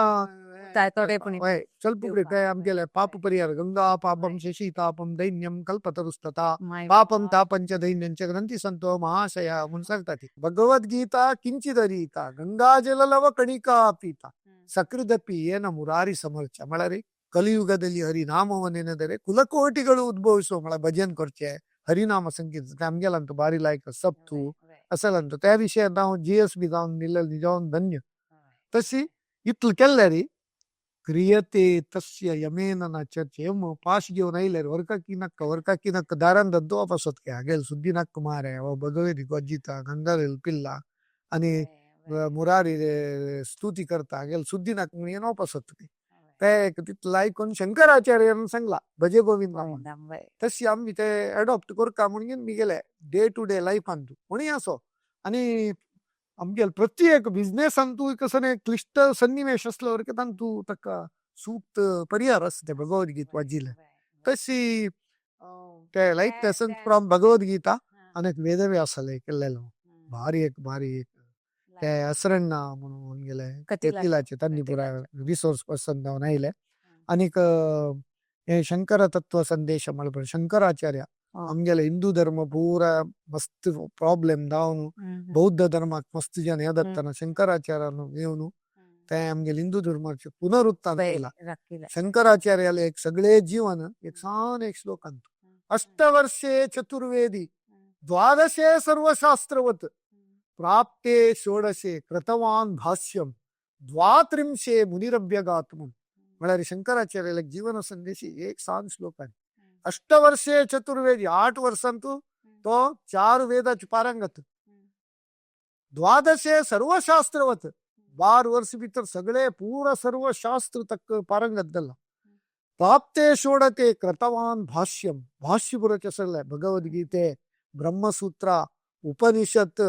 ಸ್ವಲ್ಪ काय आमगेले पाप परिहार गंगा पापम शशीतापम दैन्यम कल्पतरुस्तता पापम तापंच दैन्यंच ग्रंथी संतो महाशया म्हणून सांगतात. भगवद्गीता किंचिदरीता गंगा जललव कणिका पीता ಸಕೃದಪಿ ಏನ ಮುರಾರಿ ಸಮರ್ಚ ಮಳರಿ ಕಲಿಯುಗದಲ್ಲಿ ಹರಿನಾಮವನ್ನೆನೆದರೆ ಕುಲಕೋಟಿಗಳು ಉದ್ಭವಿಸುವ ಮಳ ಭಜನ್ ಕೊರ್ಚೆ हरिनाम संगीत आमगेला भारी लायक सप्तू असं त्या विषयात हांव GSB जावन निल्लें जावन धन्य. तशी इतलं केल्ले री क्रियते तस्य यमेन न चर्चे पास घेऊन आयले वर्का की नक्क दारान दद्दो वापसत के हागेल सुद्दी नक्क मारे भगवती गजिता गंगारेल पिल्ला आणि मुरारी स्तुती करता हागेल सुद्दी नक्क म्हणून वापसत ते तिथलं ऐकून शंकराचार्यानं सांगला भजे गोविंद तशी आम्ही ते अडॉप्ट करका म्हणून मी गेले डे टू डे लाईफ आणतो कोणी असो. आणि आमगे प्रत्येक बिझनेस अंतू कसं क्लिष्ट सन्निवेश असल्यावर तांतू तका सूक्त परिहार असते भगवद्गीत वाजिले तशी ते लाईक लेसन फ्रॉम भगवद्गीता अनेक वेदव्यासाले केलेलो भारी एक ते असरण्णा म्हणून गेले तेतिलाचे त्यांनी पुरा रिसोर्स पर्सन जाऊन आयले. आणि हे शंकर तत्व संदेश मला शंकराचार्य आमगेले हिंदू धर्म पूरा मस्त प्रॉब्लेम जावन बौद्ध धर्माक मस्त जन येतात शंकराचार्यानं येऊन ते आमगे हिंदू धर्माचे पुनरुत्थान केला राखीला. शंकराचार्याला एक सगळे जीवन एक सान एक श्लोक आणतो अष्टवर्षे चतुर्वेदी द्वादशे सर्वशास्त्रवत प्राप्ते षोडशे कृतवान भाष्यम द्वात्रिंशे मुनिरभ्यगात म्हणून म्हणाले शंकराचार्याला जीवन संदेशी एक सान श्लोक आहे अष्टवर्षे चतुर्वेदी 8 वर्षांतू तो 4 वेदाचे पारंगत द्वादशे सर्वशास्त्रवत 12 वर्ष भीतर सगळे पूर्ण सर्व शास्त्र तक पारंगत झाला प्राप्ते षोडते कृतवान भाष्यम भाष्य पुरचे सगळे भगवद्गीते ब्रह्मसूत्र उपनिषत्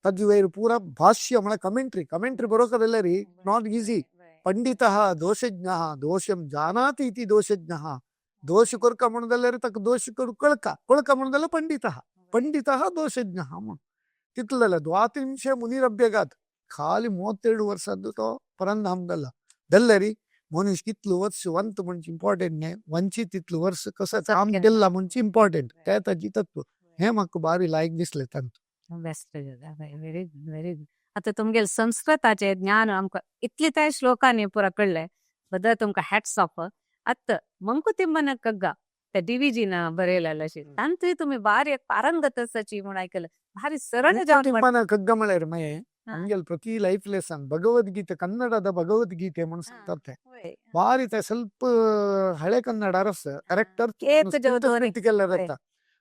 तद्वैर पूरा भाष्य म्हणजे कमेंट्री बरोबर ಇಲ್ಲ ರೀ ನಾಟ್ ಈಸಿ पंडितः दोषज्ञः दोषं जानाति इति दोषज्ञः दोष ಕೊರ್ಕ म्हणದಲ್ಲರಿ ತಕ್ಕ दोष ಕೊಳ್ಕ म्हणದಲ್ಲ पंडितः दोषज्ञः म्हणून तिथलं द्वात्रिंशे मुनिरभ्यगात खाली 32 वर्षांत तो परंधामदಲ್ಲ दल्लरी मनुष्य कितलं वर्ष वंत म्हणजे इम्पॉर्टंट नाही वंची तिथलं वर्ष कसं काम केला म्हणजे इम्पॉर्टंट त्या त्याची तत्व हे मग बारी लायक दिसले त्यांत बेस्ट व्हेरी व्हेरी गुड. आता तुमगे संस्कृताचे ज्ञान आमकां इतली त्या श्लोकांनी पुरा कळले बद्दल तुमकां हॅट्स ऑफ. आत्ता मंकुतिम्मन कग्गा त्या डीव्हीजी न बरयलेलं अशें तांतूय तुम्ही बारी एक पारंगत आसाची म्हूण आयकलं भारी सरळ जावन ಕಗ್ಗ ಮಳೆಯರ್ ಮೇ ಹಂಗೆಲ್ ಪ್ರತಿ ಲೈಫ್ ಲೆಸನ್ ಭಗವದ್ಗೀತೆ ಕನ್ನಡದ ಭಗವದ್ಗೀತೆ ಮನ್ಸುತ್ತೆ ಬಾರಿ ಸ್ವಲ್ಪ ಹಳೆ ಕನ್ನಡ ಅರಸ ಕರೆಕ್ಟರ್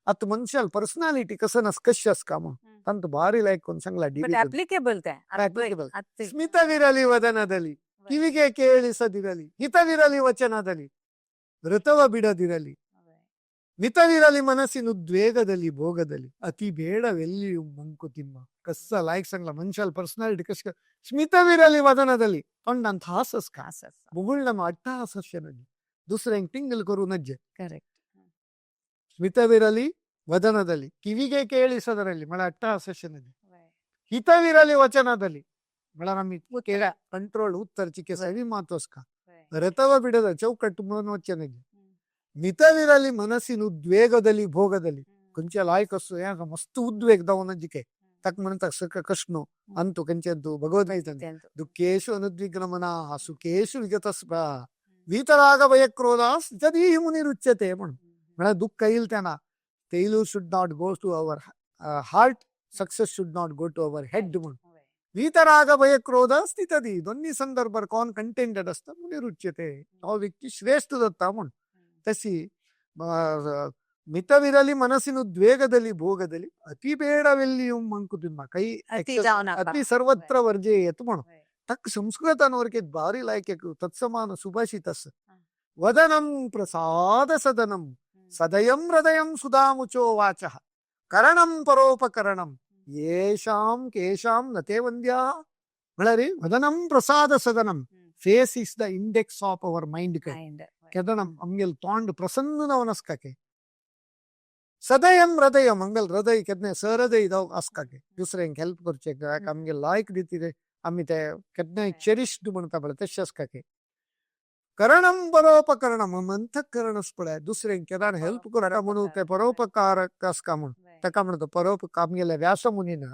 ಅತ್ ಮನುಷ್ಯ ಪರ್ಸನಾಲಿಟಿ ಕಸನಸ್ ಕಶ್ಯಸ್ ಕಾಮ ತಂತ ಬಾರಿ ಲೈಕ್ ಒಂದ್ ಸಂಗ್ಲ ಅಪ್ಲಿಕೇಬಲ್ ಸ್ಮಿತವಿರಲಿ ವದನದಲ್ಲಿ ಕಿವಿಗೆ ಕೇಳಿಸದಿರಲಿ ಹಿತವಿರಲಿ ವಚನದಲ್ಲಿ ಋತವ ಬಿಡದಿರಲಿ ಮಿತವಿರಲಿ ಮನಸ್ಸಿನ ಉದ್ವೇಗದಲ್ಲಿ ಭೋಗದಲ್ಲಿ ಅತಿ ಬೇಡವೆಲ್ಲಿಯೂ ಮಂಕುತಿಮ್ಮ ಕಸ್ಸ ಲೈಕ್ ಸಂಗ್ಲ ಮನುಷ್ಯ ಪರ್ಸನಾಲಿಟಿ ಕಸ್ ಸ್ಮಿತವಿರಲಿ ವದನದಲ್ಲಿ ತೊಂಡಂತ ಹಾಸಸ್ ಮುಗುಳ್ನ ಅಟ್ಟಹಾಸ್ಯನಲ್ಲಿ दुसऱ्यांक टिंगल करू नज्जे करेक्ट ಸ್ಮಿತವಿರಲಿ ವದನದಲ್ಲಿ ಕಿವಿಗೆ ಕೇಳಿಸದರಲ್ಲಿ ಮಳ ಅಟ್ಟಹಾಸ್ಯನಲ್ಲಿ ಹಿತವಿರಲಿ ವಚನದಲ್ಲಿ ಮಳ ನಮಗೆ ಕೇಳ ಕಂಟ್ರೋಲ್ ಉತ್ತರ್ಚಿಕೆ ಸವಿ ಮಾತೋಸ್ಕ ರಥವ ಬಿಡದ ಚೌಕಟ್ಟು ವಚನದಲ್ಲಿ ಮಿತವಿರಲಿ ಮನಸ್ಸಿನ ಉದ್ವೇಗದಲ್ಲಿ ಭೋಗದಲ್ಲಿ ಕೊಂಚ ಲಾಯ್ಕಸ್ಸು ಯಾಕ ಮಸ್ತ್ ಉದ್ವೇಗದವನಜ್ಜಿಕೆ ತಕ್ म्हणतात सक ಕೃಷ್ಣ ಅಂತು ಕಂಚದ್ದು ಭಗವದ್ಗೀತೆ ದುಃಖೇಶು ಅನುದ್ವಿಗ್ನಮನ ಸುಖೇಶು ವಿಗತಸ್ಪ वीतराग भयक्रोधास तरी मुनिरुच्यते म्हणून मला दुःख येईल त्यांना failure should not go to our heart success should not go to our head म्हणून वीतराग भयक्रोधास तिथदी दोन्ही संदर्भ कोण कंटेंटेड असतं मुनिरुच्यते तो व्यक्ती श्रेष्ठ दत्ता म्हणून तशी ಮಿತವಿರಲಿ ಮನಸ್ಸಿನ ಉದ್ವೇಗದಲ್ಲಿ ಭೋಗದಲ್ಲಿ ಅತಿ ಬೇಡವೆಲ್ಲಿಯೂ ಮಂಕುತಿಮ್ಮ ಕೈ ಅತಿ ಸರ್ವತ್ರ ವರ್ಜೇಯತ್ म्हणून तक संस्कृतांवरके भारी लायक एक तत्समान सुभाषित अस वदनम प्रसाद सदनम सदयम हृदयम सुधामुचो वाचः करणम परोपकरणम येषां केषां नते वंद्या म्हळरी वदनम प्रसाद सदनम face is the index of our mind केदनम अंगेल तोंड प्रसन्नवनस्काके सदयम हृदय मंगल हृदय केदने सहृदय दाव अस्काके दुसऱ्यांक हेल्प करचे आमगे लायक दितीरे आम्ही त्या केदने चेरिश्ड म्हणता पळय तशेंच काके करणम परोपकरणम अंतःकरणच पळय दुसऱ्यांक केदान हेल्प करता म्हणून ते परोपकारक आसका म्हणून ताका म्हणतो परोपकार आमगेले व्यास मुनीन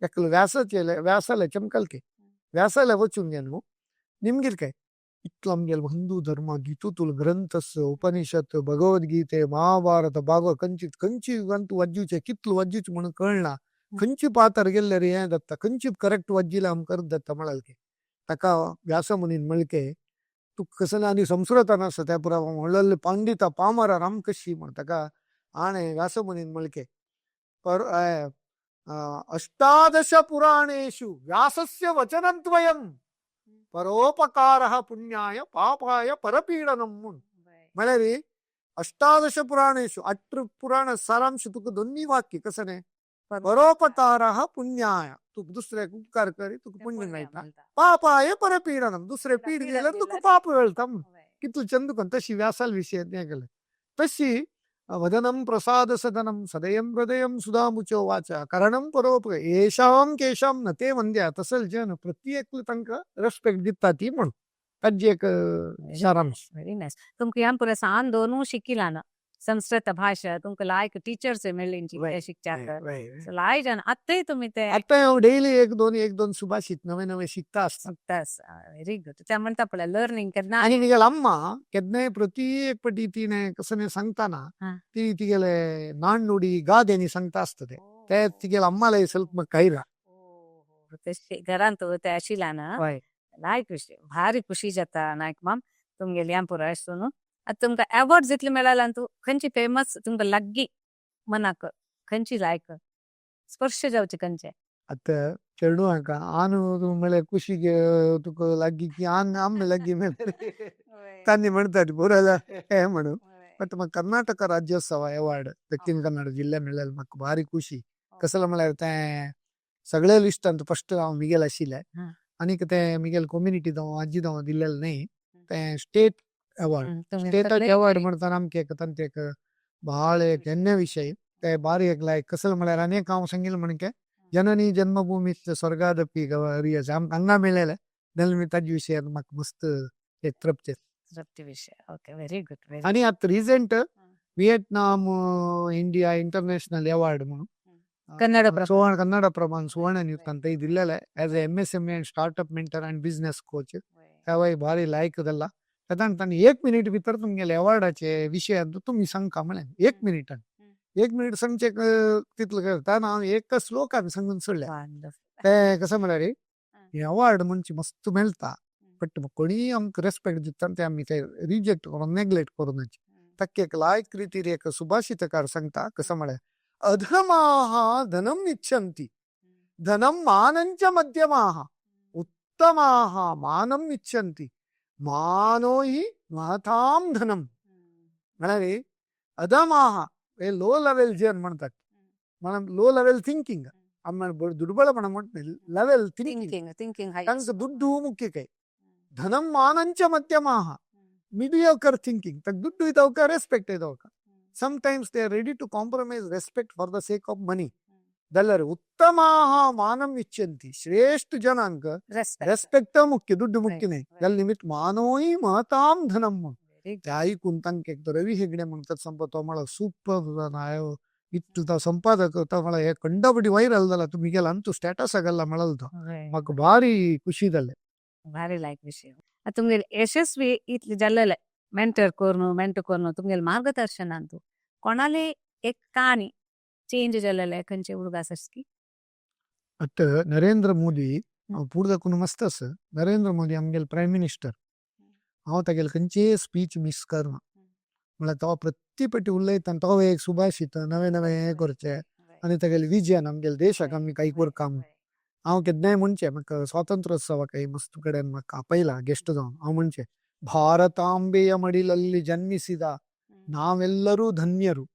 एकलो व्यासाले चमकलके व्यासाले वचून गेलो निमगेल काय इतलो आमगेल हिंदू धर्म गीतूतुल ग्रंथस उपनिषत् भगवद्गीते महाभारत भागवत कंची गंतू वज्जूचे कितलो वज्जूच म्हणून कळना खंची पातर गेल्ले रे हें दत्ता खंची करेक्ट वज्जिला आम करत दत्ता म्हळालके ताका व्यास मुनीन म्हणके तू कसं आनी संस्कृतान आसा त्या पुरा म्हणलेले पंडिता पामरा राम कशी म्हण ताका आणे व्यास मुनीन म्हणके पर अष्टादश पुराणेषु व्यासस्य वचनद्वयम् परोपकारः पुण्याय पापाय परपीडनम म्हणून म्हळ्यार अष्टादश पुराणेषु 8 पुराण सारांश तुका दोन्ही वाक्य कसं नाही परोपकारः पुण्याय तू दुसऱ्याक उपकार करी तुका पुण्य मेळटा पापाय परपीडनम दुसरे पीड गेल्यार तुका पाप मेळटा कितलो चंद कोण तशी व्यासाल विषय गेले तशी वदनम प्रसाद सदनम सदयम हृदयम सुधामुचो वाचा करणम परोपकार येषां केषां नते वंद्या तसल जन प्रत्येक तांका रेस्पेक्ट दिता ती म्हणून ताजी एक सारांश व्हेरी नाईस तुमका यान पुरे सान दोनू शिकिला ना संस्कृत भाषा तुमकां लायक टीचर्स मेळ्ळींची Right, शिकच्याक right. So लाय जाण आत्ताय तुम्ही ते आता हांव डेली एक दोन सुभाषित नवे नवे शिकता असता व्हेरी गुड ते म्हणता पळय लर्निंग केन्ना आणि तिगेल अम्मा केन्नाय प्रती एक पटी तिने कसं सांगताना हा. ती तिगेले नाಣ್ಣुडी ಗಾದೆನಿ सांगता असतं ते तिगेल अम्माला ಸ್ವಲ್ಪ ಕೈರ घरांत ते आशिला ना लायक विषय भारी खुशी जाता नायक माम तुमगेली या पुराय सुनू आता तुमकां अवॉर्ड जितले मेळाला तू खंयची फेमस तुमकां लागगी मनाक खंयची लायक स्पर्श जावचे खंयचे आता चेडू हाका आन म्हळ्यार कुशीಗೆ तुका लागगी की आन आम्ही लागगी तांणी म्हणतात बरं हे म्हणून बट मग कर्नाटಕ ರಾಜ್ಯೋತ್ಸವ अवॉर्ड दक्षिण कन्नड जिल्हे मेळ्ळेले म्हाका भारी खुशी कसले म्हळ्यार ते सगळे लिस्टांत फर्स्ट हांव मिगेल आशिल्ले आनीक ते मिगेल कम्युनिटी जावं आजी जावं दिल्लेले न्ही ते स्टेट अवॉर्ड स्टेटाचे अवॉर्ड म्हणटाना आमके तांचे एक भाळ एक ಹೆಮ್ಮೆ ವಿಷಯ ते भारी एक लायक कसले म्हळ्यार अनेक हांव सांगिल्ले म्हणके जननी जन्मभूमी स्वर्गादपि गरीयसी हांगा मेळ्ळेले जाल्यार मी ताजे विशयान म्हाका मस्त एक तृप्ती विषय ओके व्हेरी गुड आणि आता recent Vietnam India international award म्हणून ಕನ್ನಡ ಸುವರ್ಣ ಕನ್ನಡ ಪ್ರಭಾನ್ ಸುವರ್ಣ ನ್ಯೂಸ್ ಅಂತ ಇದಿಲ್ಲೇ as a MSME and startup mentor and business coach त्यावेळी भारी लायक जाल्ला तांणी 1 मिनिट भितर तुमगेले अवॉर्डाचे विशय तुम्ही सांगता म्हळें 1 मिनिटान 1 मिनिट सांगचे तितलें करता हांव एक श्लोकान सांगून सोडल्या ते कसं म्हळ्यार हे अवॉर्ड म्हणजे मस्त मेळटा बट कोणी आमकां रेस्पेक्ट दिता ते आमी ते रिजेक्ट करून नेग्लेक्ट करून ताका एक लायक रितीर एक सुभाषितकार सांगता कसं म्हळ्यार अधमाः धनम इच्छन्ति धनम मानंच मध्यमाः उत्तमाः मानम इच्छन्ति मानो हि महतां धनम म्हळ्यार अधमाः हे लो लेवल जे म्हणतात మనం लो लेवल थिंकिंग आम्हाला दुर्बळपणा म्हणत लेवल थिंकिंग तांकां दुड्डू मुख्य काय धनम मानंच मध्यमाः मीडियोकर थिंकिंग ताका दुड्डू इतवका respect इतवका sometimes they are ready to compromise respect for the sake of money जाल्यार उत्तमाः मानम इच्छन्ति श्रेष्ठ जनांक रेस्पेक्ट मुख्य दुड्डू मुख्य नाही जाल्यार निमित्त मानोही महतां धनम ते ऐकून तांकां एक रवी हेगडे म्हणतात संपत तो म्हळ्यार सूपर इतलो संपादक तो म्हळ्यार हे कंडापटी व्हायरल जाला तुम्ही गेला तू स्टेटस गेला म्हळालो तो म्हाका भारी खुशी जाले भारी लायक विषय तुमगेले यशस्वी इतले जाल्लेले मेंटर करून तुमगेले मार्गदर्शनान तू कोणाले एक कहाणी चेंज जाल्लेले खंयचे उडगास आसकी आता नरेंद्र मोदी पुढे दाखवून मस्त असं नरेंद्र मोदी आमगेले प्राईम मिनिस्टर हांव तागेले खंयचे स्पीच मिस करना म्हळ्यार तो प्रतिपटी उलयता तो एक सुभाषित नवे नवे हे करचे आनी तागेले विजन आमगेले देशाक आमी काही करता हांव केन्नाय म्हणचे म्हाका स्वातंत्र्योत्सवाक मस्त कडेन म्हाका आपयला गेस्ट जावन हांव म्हणचे ಭಾರತಾಂಬೆಯ ಮಡಿಲಲ್ಲಿ ಜನ್ಮಿಸಿದ ನಾವೆಲ್ಲರೂ ಧನ್ಯರು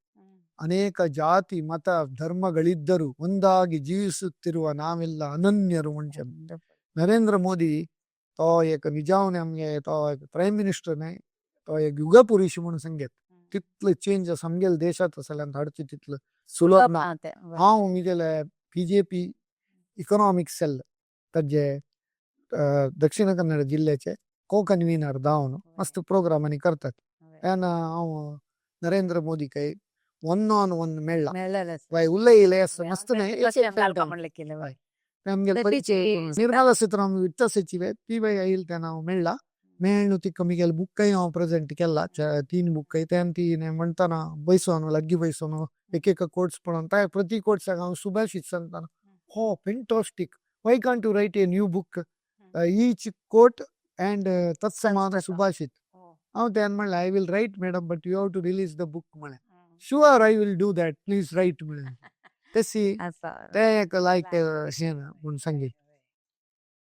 ಅನೇಕ ಜಾತಿ ಮತ ಧರ್ಮಗಳಿದ್ದರೂ ಒಂದಾಗಿ ಜೀವಿಸುತ್ತಿರುವ ನಾವೆಲ್ಲ ಅನನ್ಯರು ಮುಂಚೆ नरेंद्र मोदी तो एक विजावने आमगे तो एक प्राईम मिनिस्टर नाही तो एक युग पुरुष म्हणून सांगेत तितलं चेंज समगेल देशात असल्यान धाडचे तितलं सुलभ ना हांव मुगेले BJP इकॉनॉमिक सेल ताजे दक्षिण कन्नड जिल्ह्याचे को कन्व्हिनर जावन मस्त प्रोग्राम आनी करतात तेन्ना हांव नरेंद्र मोदी काही 1-on-1 मेळ्ळा उलयले मस्त निर्मला सीतारामन वित्त सचिव ती बाई येईल तेन्ना हांव मेळ्ळा तिका मिगेल बुकय हांव प्रेझेंट केला 3 बुकय तेन्ना ती म्हणटाना बैसोन लागीं बैसोन एक कोट्स पळोवन त्या प्रति कोट्साक हांव सुभाषित सांगताना हो fantastic why can't you write a new book each quote and तत्समान सुभाषित हांव तेन्ना म्हणलें I will write madam but you have to release the book म्हळें sure I will do that please write म्हळें तशी ते एक लायक म्हणून सांगी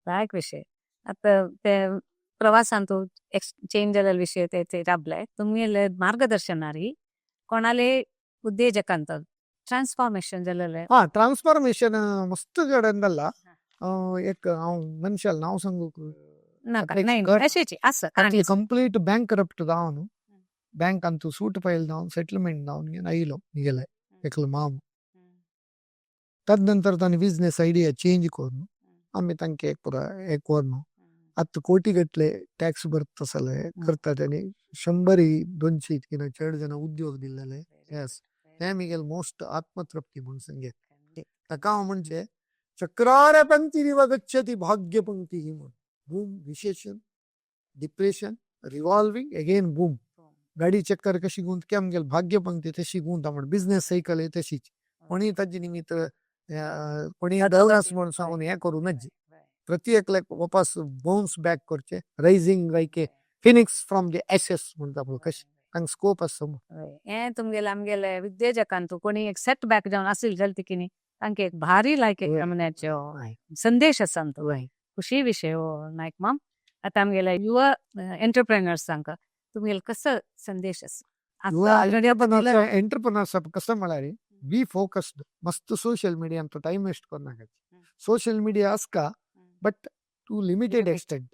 लायक विषय आता ते प्रवासान तू चेंज जाल्ले विषय ते राबले तुमगेले मार्गदर्शनारी कोणाले उद्योजकांत ट्रान्सफॉर्मेशन जाल्ले ट्रान्सफॉर्मेशन मस्त कडेन जाल्ला एक हांव मनशाल नांव सांगू कंप्लीट बैंक करप्ट जावन बैंक ಅಂತೂ सूट फायल जावन सेटलमेंट जावन आयलो निगेले एकलो माम तद नंतर ताणी बिझनेस आयडिया चेंज करून आमी तांके एक पुरा एक वरनो आता कोटीगटले टॅक्स भरत असले करतात आणि 100-200 इतके चड जण उद्योग दिलेले येस ते मिगेल मोस्ट आत्मतृप्ती म्हणून सांगेत ताका हांव म्हणजे चक्रार पंक्तीरिव गच्छति भाग्य पंक्ती म्हणून बूम विशेषण डिप्रेशन रिव्हॉल्विंग अगेन बूम गाडी चक्कर कशी गुंत केम गेल भाग्य पंक्ती तशी गुंत म्हण बिझनेस सायकल आहे तशीच कोणी ताजे निमित्त कोणी डलस म्हणून सांगून हे करूनच प्रत्येक वापस बाउन्स बॅक करचे rising like a phoenix from the ashes म्हणटा पळय कशी तांक स्कोप आसा हे तुमगेले आमगेले विद्याजकांतू कोणी एक सेट बॅक जावन आसिल जाल्यार किनी तांकां एक भारी लायक एक नमुन्याचो संदेश आसा खुशी विषय हो नायक माम आता आमगेले युवा एंटरप्रेनर्स तांकां तुमगेले कसं संदेश आसा एंटरप्रेनर्स कसं म्हळ्यार बी फोकस्ड मस्त सोशल मीडियान तो टाइम वेस्ट करनाका सोशल मीडिया आसका बट टू लिमिटेड एक्सटेंट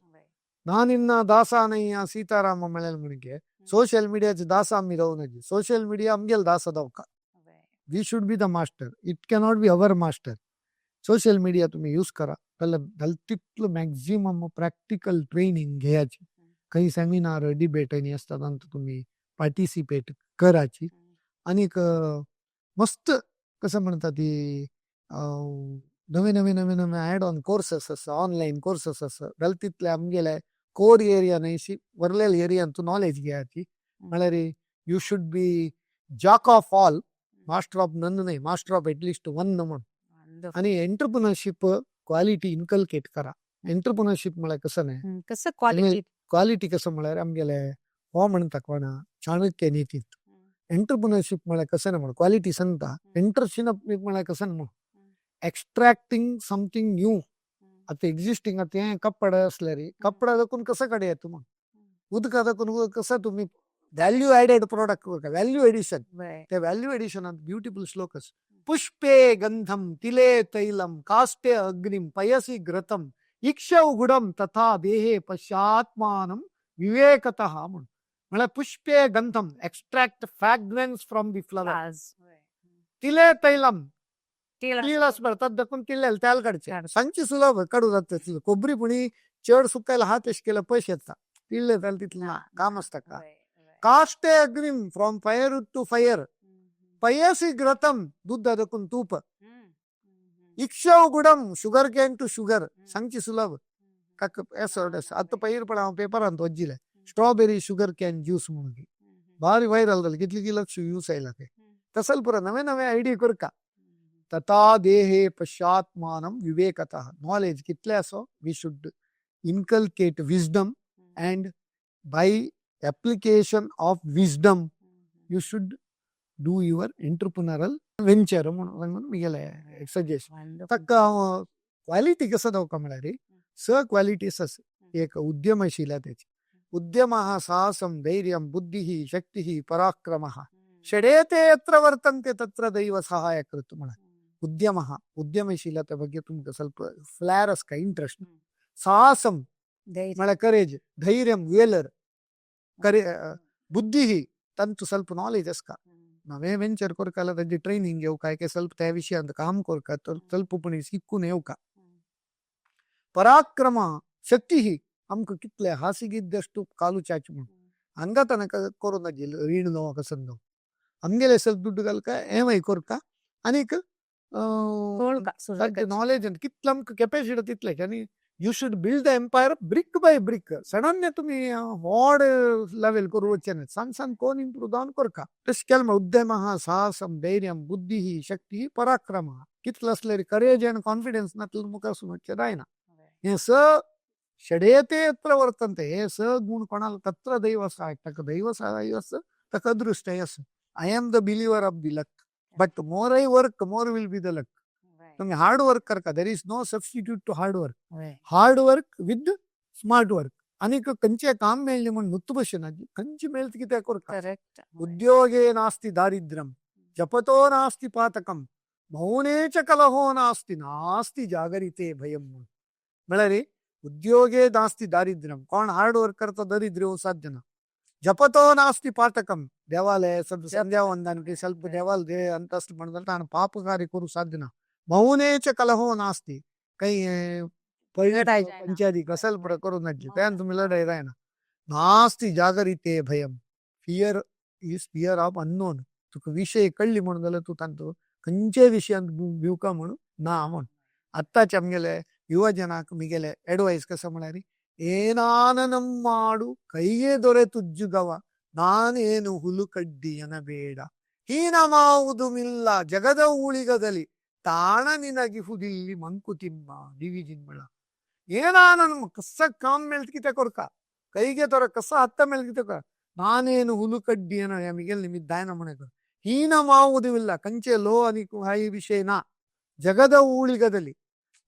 नानिन्न दासानಯ್ಯ सीताराम म्हळेल म्हणके सोशल मीडियाचे दास आमी रावूं नजी सोशल मीडिया आमगेल दास दावका we should be the master it cannot be our master social media तुम्ही यूज करा त्याला तितलं मॅक्झिमम प्रॅक्टिकल ट्रेनिंग घ्यायची काही सेमिनार डिबेट आणि असतात नंतर तुम्ही पार्टिसिपेट करायची आणि मस्त कसं म्हणतात ती नवे नवे नवे नवे ॲड ऑन कोर्सेस असं ऑनलाईन कोर्सेस असं गलतीतले आमगेले कोर एरिया नाही वरलेल एरियान तू नॉलेज घ्यायची म्हळ्यार you should be jack of all master of none नाही मास्टर ऑफ एटलिस्ट वन म्हणून आणि एंटरप्रिनरशिप क्वालिटी इनकलकेट करा एंटरप्रिनरशिप म्हळ्यार कसं नाही कसं क्वालिटी कसं म्हळ्यार आमगेले हो म्हणता कोणा चाणक्य नीतीत एंटरप्रिनरशिप म्हळ्यार कसं नाही म्हण क्वालिटी सांगता एंटरप्रिनरशिप म्हळ्यार कसं म्हण एक्स्ट्रॅक्टिंग समथिंग न्यू आता एक्झिस्टिंग आता हे कपड असल्यार कपडा दाखवून कसं काढे तुम्ही उदका दाखवून कसं तुम्ही value added product value addition त्या व्हॅल्यू एडिशनात ब्युटिफुल श्लोक पुष्पे गंधम तिले तैलम काष्टे अग्निम पयसी घृतम इक्षौगुडम तथा देहे पश्चात्मानम विवेकतः म्हणून म्हणजे पुष्पे गंधम extract fragrance from the flowers तिले तैलम तिलास भरतात दाखवून तिल्लेल त्याल काढचे सांची सुलभ काढू जातात कोबरी पुणी चड सुकायला हात एश केला पैसे येतात तिल्ले त्याला तिथलं काम असतं का काष्टे अग्निम फ्रॉम फायर टू फायर पयसी घृतम दूध दाखवून तूप इक्षौगुडम शुगर कॅन टू शुगर सांची सुलभ आता पयर पण हांव पेपरांत वज्जिले स्ट्रॉबेरी शुगर कॅन ज्यूस म्हणून भारी व्हायरल जालें कितली लक्ष यूज आयला ते तसल पुरा नवे नवे आयडिया करका तथा देहे पश्चात्मानम विवेकतः नॉलेज कितले असो we should inculcate wisdom and by application of wisdom you should do your entrepreneurial venture म्हणून मी गेले सजेस्ट तक्का क्वालिटी कसं दावका म्हळ्यार स क्वालिटीस एक उद्यमशीलतेची उद्यम साहसम धैर्यम बुद्धी शक्ती पराक्रम षडेते यत्र वर्तन्ते तत्र दैव सहाय कृत म्हणा ಉದ್ಯಮಶೀಲತೆ ಬಗ್ಗೆ ತುಂಬ ಸ್ವಲ್ಪ ಫ್ಲಾರ್ ಅಸ್ಕ ಇಂಟ್ರೆಸ್ಟ್ ಸಾಹಸಂ ಮಳೆ ಕರೇಜ್ ಧೈರ್ಯಂ ವೇಲರ್ ಕರೆ बुद्धी ತಂತು ಸ್ವಲ್ಪ ನಾಲೆज ಅಸ್ಕ ನಾವೇ ವೆಂಚರ್ ಕೊರಕಲ್ಲ ತಂಜಿ ಟ್ರೈನಿಂಗ್ येवका ಸ್ವಲ್ಪ त्या विषयांत काम कोरका तर स्वल्पपणी शिकून येवका पराक्रम शक्ती आमकां कितले हासिगिದ್ದಷ್ಟು ಕಾಲು ಚಾಚು ಹಂಗ ತನಕ ಕೊರೋನಾ ಜಿಲ್ रीण नो कसं आमगेले ಸ್ವಲ್ಪ ದುಡ್ಡು ಗಲ್ಕ ಏಮೈ ಕೊರಕ अनेक नॉलेज कितलं आमकां कॅपॅसिटी तितले आनी you should build the empire brick by brick sudden तुम्ही व्हड लेवल करू वचचे न्ही सांग सांग कोण इम्प्रूव जावन करका तशें केलें उद्यम साहसम धैर्यम बुद्धी शक्ती पराक्रम कितलं असल्यार करेज एंड कॉन्फिडन्स नातलं मुखार वचचें जायना हे स षडेते यत्र वर्तन्ते हे स गुण कोणाला तत्र दैव सहाय ताका दैव सहाय असं ताका अदृष्टय असं I am the believer of the luck but more I work more will be the luck तुम्ही हार्ड वर्क करका there is no substitute to hard work with smart work आणि खंयचे काम मेळ्ळें म्हण नुत्त भशेन खंयचे मेळत कित्याक करता उद्योगे नास्ति दारिद्र्यम जपतो नास्ति पातकम मौने च कलहो नास्ति जागरिते भयम म्हळ्यार उद्योगे नास्ति दारिद्र्यम कोण हार्ड वर्क करता दरिद्र येवंक साध्य ना जपतो नास्ति पातकम देवालय संध्या वंदनकी ಸ್ವಲ್ಪ देवाल दे अंतस्त म्हणटा पाप कार्य करू साध्य ना मौने च कलहो नास्ति काही पहिले लढाई जायना. पंचायती कसल पुढे करून नटली त्यान तुम्ही लढाई राहिना नास्ती जागरिते भयम fear is fear of unknown तुका विषय कळली म्हणून जाल्यार तू तांचो खंयचे विशयान भिवका म्हणून ना म्हण आत्ताचे आमगेले युवा जनाक मिगेले एडवायस कसं म्हणारी ಏನಾನನಂ ಮಾಡು ಕೈಗೆ ದೊರೆತುಜ್ಜುಗವ ನಾನೇನು ಹುಲುಕಡ್ಡಿಯನ ಬೇಡ ಹೀನಮಾವುದುಮಿಲ್ಲ ಜಗದ ಊಳಿಗದಲ್ಲಿ ತಾಣ ನಿನಗಿಹುದಿಲ್ಲಿ ಮಂಕುತಿಮ್ಮ ದಿವಿಜಿನ್ಮಳ ಏನಾನನಂ ಕಸ ಕಾಮ್ ಮೇಲ್ಕಿತೆ ಕೊರ್ಕ ಕೈಗೆ ತೊರ ಕಸ ಹತ್ತ ಮೇಲ್ಕಿತೆ ಕೊರ ನಾನೇನು ಹುಲುಕಡ್ಡಿಯನ ಮಿಗೆಲ್ ನಿಮಿದ್ದಾಯನ ಮನೆಗ ಹೀನಮಾವುದುಮಿಲ್ಲ ಕಂಚೆ ಲೋ ಅನಿಕು ಹಾಯಿ ವಿಷಯನ ಜಗದ ಊಳಿಗದಲ್ಲಿ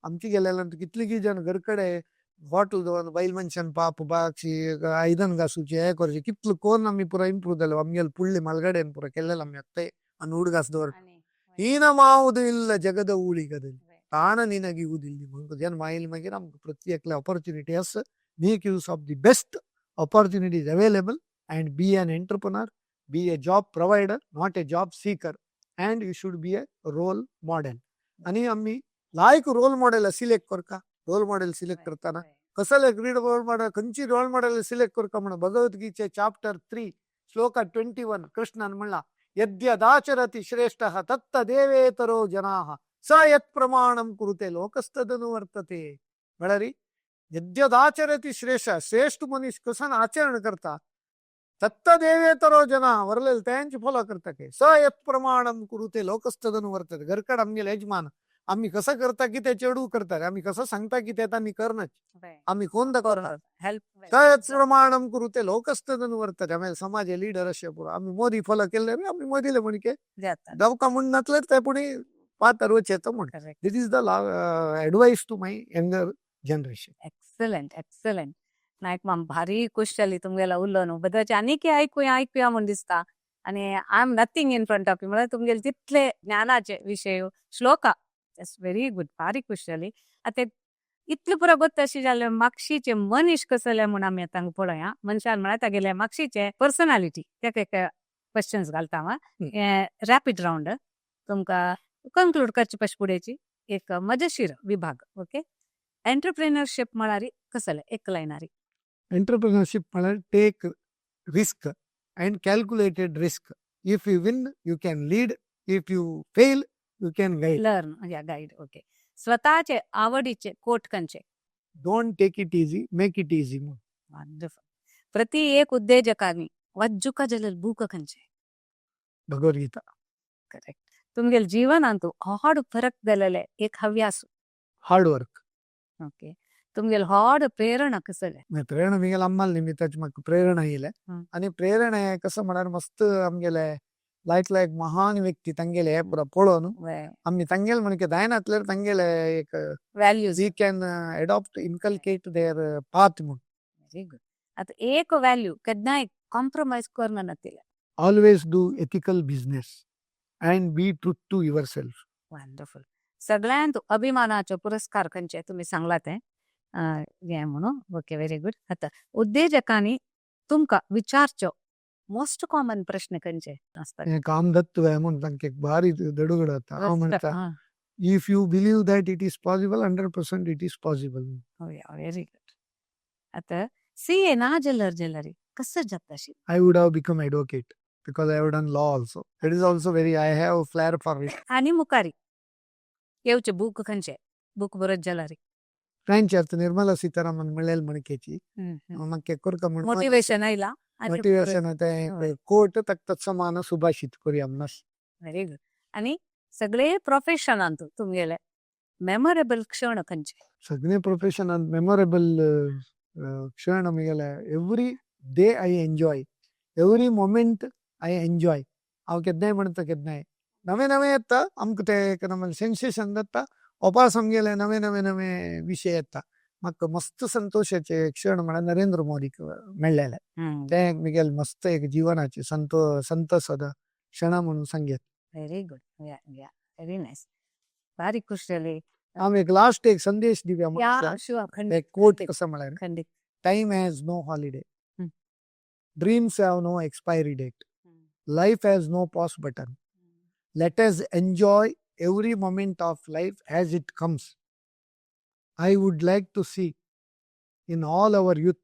आमची गेल्यानंतर कितली जण घरकडे हॉटेल जाऊन बैल मनशान पाप बागशी आयदन घासूची हे करची कितलं कोण आम्ही पुरा इम्प्रूव्ह झालो आमगेल पुढले मालगाड्यान पुरा केलेलं आम्ही आता आणि उडगास दवर ಹೀನ ಮಾವುದು ಇಲ್ಲ ಜಗದ ಊಳಿಗದಲ್ಲಿ ತಾಣ ನಿನಗಿವುದಿಲ್ಲ म्हणून जन माईल मागीर आमकां प्रत्येक opportunity has make use of the best opportunities available and be an entrepreneur, be a job provider, not a job seeker, and you should be a role model. आणि आम्ही लायक रोल मॉडेल सिलेक्ट करका role model select करताना कसं role model खंयची role model select करका म्हणून भगवद्गीते chapter 3 श्लोक 21 कृष्णान म्हणला यद्यदाचरति श्रेष्ठः तत्तदेवेतरो जनाः स यत् प्रमाणं कुरुते लोकस्तदनुवर्तते बळरी यद्यदाचरति श्रेष्ठ मनीस कसन आचरण करता तत्तदेवेतरो जना वरलेल त्यांची फॉलो करता के स यत् प्रमाणं कुरुते लोकस्तदनुवर्तते घरकड आमगेले यजमान आम्ही कसं करता की ते चेडू करतात आम्ही कसं सांगता की ते त्यांनी करणच आम्ही कोण करणार त्याच प्रमाणम करू ते लोकस्तन वर्तात आम्ही समाज लीडर असे पुरा आम्ही मोदी फॉलो केले आम्ही मोदीला म्हणके दवका म्हणून नसले ते पुढे पाच रोज येतो म्हणून this is the advice to my younger generation. Excellent नायक माम भारी खुश जाली तुमगेला उलोवन बदाचे आनीक ऐकूया म्हणून दिसता आणि I am nothing in front of you म्हणजे तुमगेले तितले ज्ञानाचे विषय श्लोका That's very good. भारी खुश जाली आता इतले पुरा गोत्त अशी जाले मागशीचे मनीस कसले म्हणून आम्ही आता पळया मनशान म्हणता गेले मागशीचे पर्सनॅलिटी तेका एक क्वेश्चन्स घालता हांव रॅपिड राउंड तुमका कन्क्लूड करचे पश फुडेची एक मजेशीर विभाग ओके एंटरप्रेन्योरशिप म्हळ्यार कसले एक लायनारी एंटरप्रेन्योरशिप म्हळ्यार take risk and calculated risk if you win you can lead if you fail you can guide learn या गाईड ओके स्वतःचे आवडीचे कोट खंयचे don't take it easy make it easy Wonderful. प्रति एक उद्योजकांनी वज्जुका जलल बूक खंयचे Bhagavad Gita correct तुमगेल जीवनांतू हॉड फरक जालेले एक हव्यास हार्ड वर्क ओके तुमगेल हॉड प्रेरणा कसले प्रेरणा मिगेल अम्माल निमित्ताची म्हाका प्रेरणा येयले आणि प्रेरणा कसं म्हळ्यार मस्त आमगेले लायक महान व्यक्ती तांगेले हे पुरा पळोवन आम्ही तांगेल म्हणके दायनातल्यार तांगेले एक values we can adopt inculcate their path म्हणून व्हेरी गुड आता एक व्हॅल्यू केन्नाय कॉम्प्रोमाइज करना नातिले always do ethical business and be truth to your self. Wonderful सगळ्यांत अभिमानाचे पुरस्कार खंयचे तुम्ही सांगला ते हे म्हणून ओके व्हेरी गुड आता उद्योजकांनी तुमका विचारच्यो मोस्ट कॉमन प्रश्न खंयचे असतात काम दत्त म्हणून तांकां एक भारी दडुगड जाता हांव म्हणटा if you believe that it is possible 100% it is possible. Very good आता सीए ना जल्लरी कसं जाताशी I would have become advocate because I have done law also. It is also very, I have a flair for it. आणि मुखारी येवचे book खंयचे book बरत जल्लरी French अर्थ निर्मला सीतारामन मिळेल म्हणकेची मग कोरका म्हणून मोटिवेशन आयला मोटिवेशन कोट तक्त समान सुभाषित करूया आमनास. व्हेरी गुड आणि सगळे प्रोफेशनांत तुमगेले मेमोरेबल क्षण खंयचे सगळे प्रोफेशनांत मेमोरेबल क्षण आमगेले every day I enjoy every moment I enjoy हांव केन्नाय म्हणटा केन्नाय नवे नवे येता आमकां ते नंबर सेन्सेशन जाता ओपास आमगेले नवे नवे नवे विषय येता म्हाका मस्त संतोषाचे क्षण म्हळ्यार नरेंद्र मोदीक मेळ्ळेले ते मिगेल मस्त एक जीवनाचे संतसद क्षण म्हणून सांगेत. व्हेरी गुड व्हेरी नाईस भारी खुश जाली. हांव एक लास्ट एक संदेश दिवया एक कोट कसं म्हळ्यार खंडित time has no holiday dreams have no expiry date life has no pause button let us enjoy every moment of life as it comes I would like to see in all our youth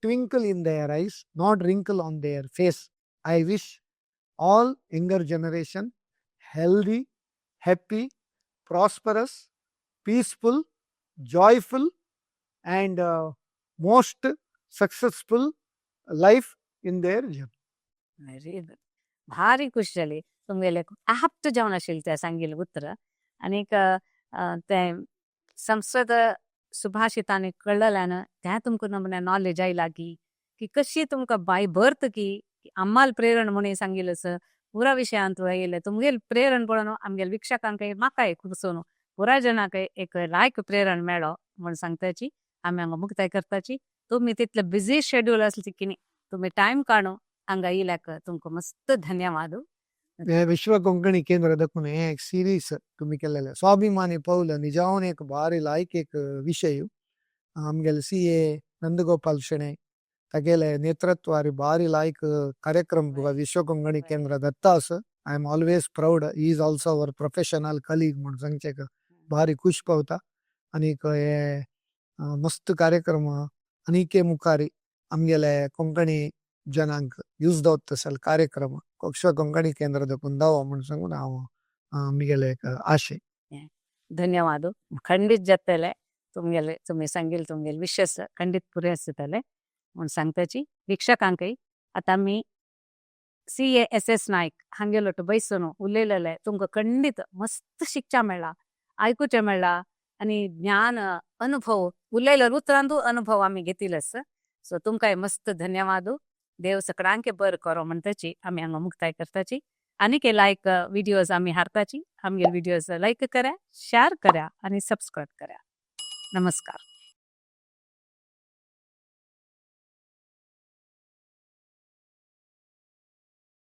twinkle in their eyes, not wrinkle on their face. I wish all younger generation healthy, happy, prosperous, peaceful, joyful, and most successful life in their journey. Very good. भारी खुश जाली तुमगेले apt जावन आशिल्लें तें सांगिल्लें उतर. आनीक तें संस्कृत सुभाषितांनी कळलेल्यान तें तुमकां नमने नॉलेज आयला की कशी तुमकां बाय बर्थ की आम्हाल प्रेरण म्हणून सांगिल्लें पुरा विशयांत येयले तुमगेल प्रेरण पळोवन आमगेल विक्षकांक म्हाकाय कुरसोन पुरा जनांक एक लायक प्रेरण मेळ्ळो म्हण सांगताची आमी हांगा मुक्ताय करताची. तुम्ही तितले बिझी शेड्यूल असले की तुम्ही टाइम काढून हांगा येयल्याक तुमकां मस्त धन्यवाद. हे विश्व कोंकणी केंद्र देखून हे एक सिरीज तुम्ही केलेले स्वाभिमानी पौल निजावन एक भारी लायक एक विषय आमगेले CA नंदगोपाल शेणे तागेले नेतृत्वारी भारी लायक कार्यक्रम विश्व कोंकणी केंद्र दत्ता आसा. I am always proud. He is also our professional colleague म्हणून सांगचे भारी खुश पावता. आनीक हे मस्त कार्यक्रम आनीक मुखारी आमगेले कोंकणी जनांक यूज दवत तसले कार्यक्रम विश्व कोंकणी केंद्र देखून दावो म्हणून सांगून हांव आमगेले एक आशय. धन्यवाद. खंडित जातले तुमगेले तुम्ही सांगिल्ले तुमगेले विशेष खंडित पुरे आसतले म्हूण सांगताची विक्षकांकय. आतां आमी CA SS नायक हांगेलो बैसून उलयलेले तुमकां खंडित मस्त शिकचा मेळ्ळा, आयकुचें मेळ्ळा आनी ज्ञान अनुभव उलयले उतरांतू अनुभव आमी घेतिलेस. सो तुमकांय मस्त धन्यवाद. देव सगळ्यांक बरें करो म्हणटाची आमी हांगा मुक्ताय करताची. आनीक लायक व्हिडिओज आमी हाडटाची. आमगे व्हिडिओज लायक करा, शेअर करा आनी सबस्क्राईब करा. नमस्कार.